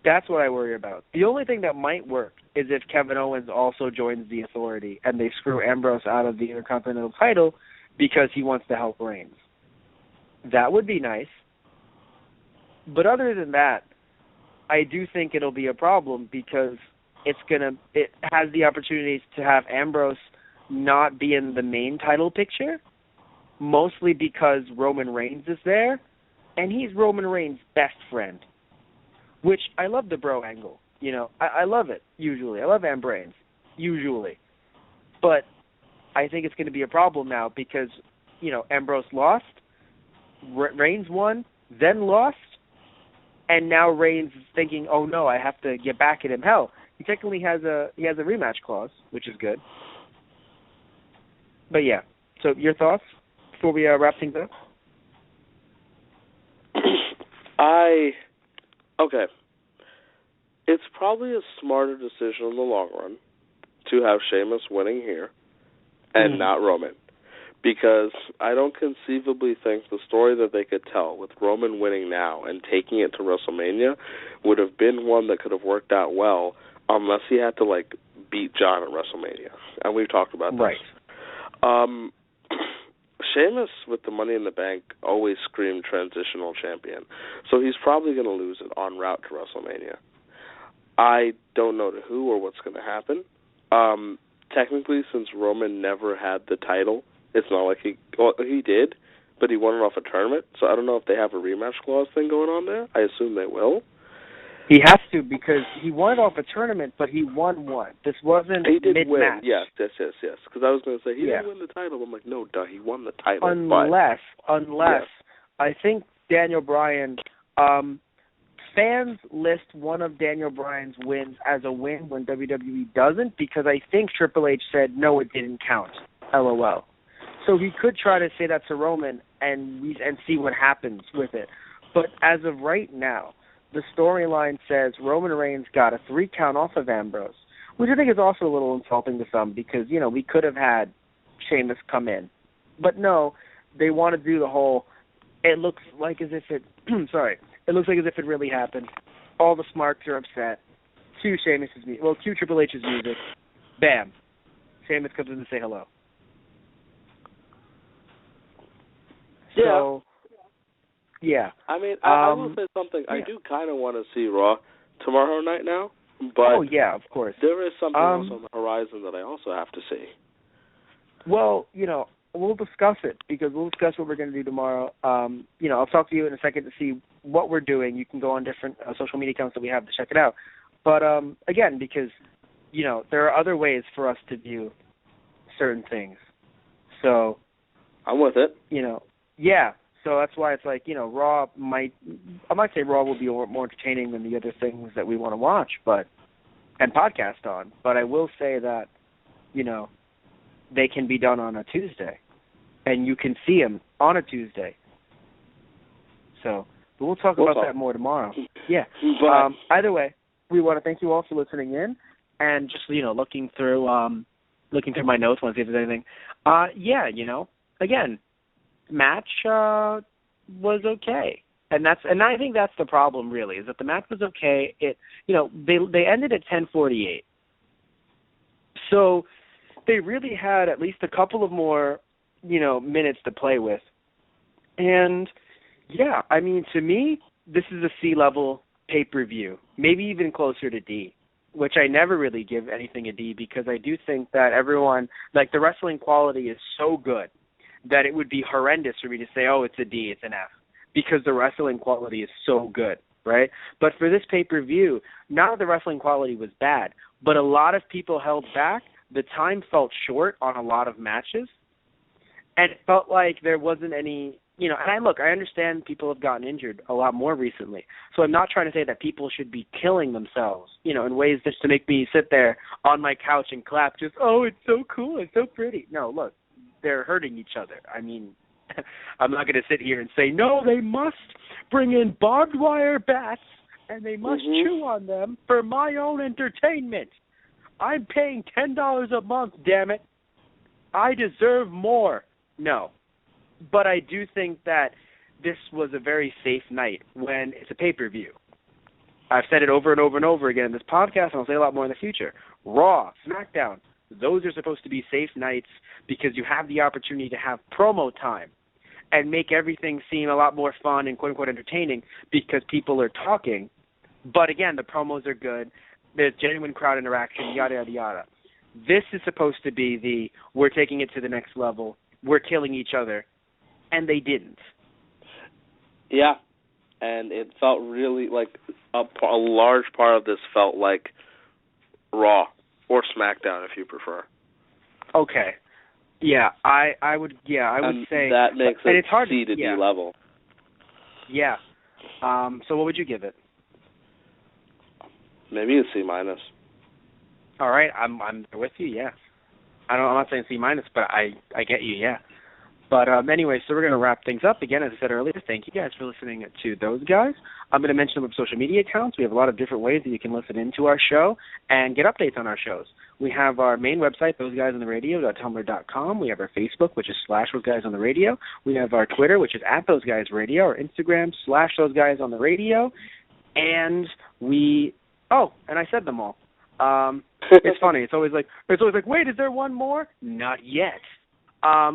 That's what I worry about. The only thing that might work is if Kevin Owens also joins the Authority and they screw Ambrose out of the Intercontinental title because he wants to help Reigns. That would be nice. But other than that, I do think it'll be a problem because it has the opportunities to have Ambrose not be in the main title picture, mostly because Roman Reigns is there, and he's Roman Reigns' best friend, which I love the bro angle. I love it, usually. I love Ambrose, usually. But I think it's going to be a problem now because, Ambrose lost, Reigns won, then lost, and now Reigns is thinking, oh no, I have to get back at him. Hell, he technically has a rematch clause, which is good. But yeah, so your thoughts before we wrap things up? Okay. It's probably a smarter decision in the long run to have Sheamus winning here and not Roman. Because I don't conceivably think the story that they could tell with Roman winning now and taking it to WrestleMania would have been one that could have worked out well unless he had to, beat John at WrestleMania. And we've talked about this. Right. Sheamus, with the Money in the Bank, always screamed transitional champion. So he's probably going to lose it en route to WrestleMania. I don't know to who or what's going to happen. Technically, since Roman never had the title, it's not like he did, but he won it off a tournament. So I don't know if they have a rematch clause thing going on there. I assume they will. He has to because he won it off a tournament, but he won one. This wasn't mid-match. He did win, yes. Because I was going to say, he didn't win the title. I'm like, no, duh, he won the title. Unless, yes. I think Daniel Bryan, fans list one of Daniel Bryan's wins as a win when WWE doesn't, because I think Triple H said, no, it didn't count, LOL. So he could try to say that to Roman and see what happens with it. But as of right now, the storyline says Roman Reigns got a 3 count off of Ambrose, which I think is also a little insulting to some because, we could have had Sheamus come in. But no, they want to do the whole, it looks like as if it really happened. All the smarks are upset. Cue Triple H's music. Bam. Sheamus comes in to say hello. Yeah. So, yeah. I mean, I will say something. Yeah. I do kind of want to see Raw tomorrow night now, but oh, yeah, of course. there is something else on the horizon that I also have to see. Well, we'll discuss it, because we'll discuss what we're going to do tomorrow. I'll talk to you in a second to see what we're doing. You can go on different social media accounts that we have to check it out. But, again, because, there are other ways for us to view certain things. So, I'm with it. Yeah. So that's why it's like, Raw I might say Raw will be more entertaining than the other things that we want to watch, and podcast on. But I will say that, they can be done on a Tuesday, and you can see them on a Tuesday. So, but we'll talk about that more tomorrow. Yeah. Either way, we want to thank you all for listening in, and just looking through my notes, want to see if there's anything. Again, match was okay, and I think that's the problem really, is that the match was okay. It they ended at 10:48, so they really had at least a couple of more minutes to play with, and yeah, I mean, to me this is a C-level pay-per-view, maybe even closer to D, which I never really give anything a D, because I do think that everyone, like, the wrestling quality is so good that it would be horrendous for me to say, oh, it's a D, it's an F, because the wrestling quality is so good, right? But for this pay-per-view, not that the wrestling quality was bad, but a lot of people held back. The time felt short on a lot of matches, and it felt like there wasn't any, and I understand people have gotten injured a lot more recently, so I'm not trying to say that people should be killing themselves, in ways just to make me sit there on my couch and clap, just, oh, it's so cool, it's so pretty. No, look, they're hurting each other. I mean, I'm not going to sit here and say, no, they must bring in barbed wire bats and they must chew on them for my own entertainment. I'm paying $10 a month, damn it. I deserve more. No. But I do think that this was a very safe night when it's a pay-per-view. I've said it over and over and over again in this podcast, and I'll say a lot more in the future. Raw, SmackDown, those are supposed to be safe nights because you have the opportunity to have promo time and make everything seem a lot more fun and quote-unquote entertaining because people are talking. But again, the promos are good. There's genuine crowd interaction, yada, yada, yada. This is supposed to be we're taking it to the next level, we're killing each other, and they didn't. Yeah, and it felt really like a large part of this felt like Raw or SmackDown, if you prefer. Okay. Yeah, I would say that makes it it's hard C to D level. Yeah. So what would you give it? Maybe a C minus. All right, I'm with you. Yeah, I'm not saying C minus, but I get you. Yeah. But anyway, so we're going to wrap things up. Again, as I said earlier, thank you guys for listening to those guys. I'm going to mention them social media accounts. We have a lot of different ways that you can listen into our show and get updates on our shows. We have our main website, thoseguysontheradio.tumblr.com. We have our Facebook, which is /thoseguysontheradio. We have our Twitter, which is @thoseguysradio, our Instagram, /thoseguysontheradio. And and I said them all. It's funny. It's always like, wait, is there one more? Not yet.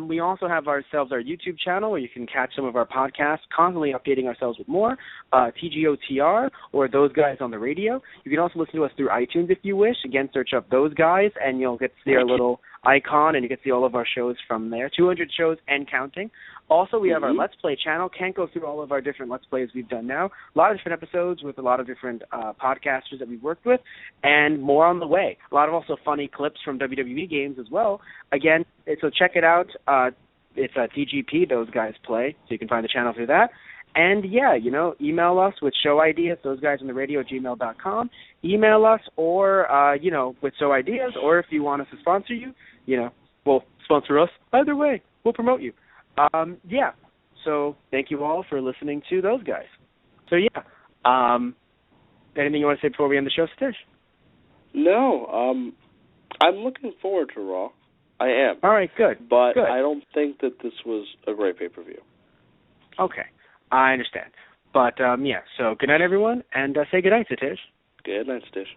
We also have our YouTube channel where you can catch some of our podcasts, constantly updating ourselves with more, TGOTR, or Those Guys on the Radio. You can also listen to us through iTunes if you wish. Again, search up Those Guys, and you'll get to see our little icon, and you can see all of our shows from there, 200 shows and counting. Also, we have our Let's Play channel. Can't go through all of our different Let's Plays we've done now. A lot of different episodes with a lot of different podcasters that we've worked with, and more on the way. A lot of also funny clips from WWE games as well. Again, so check it out. It's TGP, Those Guys Play, so you can find the channel through that. And, yeah, email us with show ideas, thoseguysontheradio@gmail.com. Email us or, with show ideas, or if you want us to sponsor you, sponsor us. Either way, we'll promote you. So thank you all for listening to Those Guys. So, yeah. Anything you want to say before we end the show, Satish? No. I'm looking forward to Raw. I am. All right, good. But good. I don't think that this was a great pay-per-view. Okay. I understand. But, so good night, everyone, and say good night, Satish. Good night, Satish.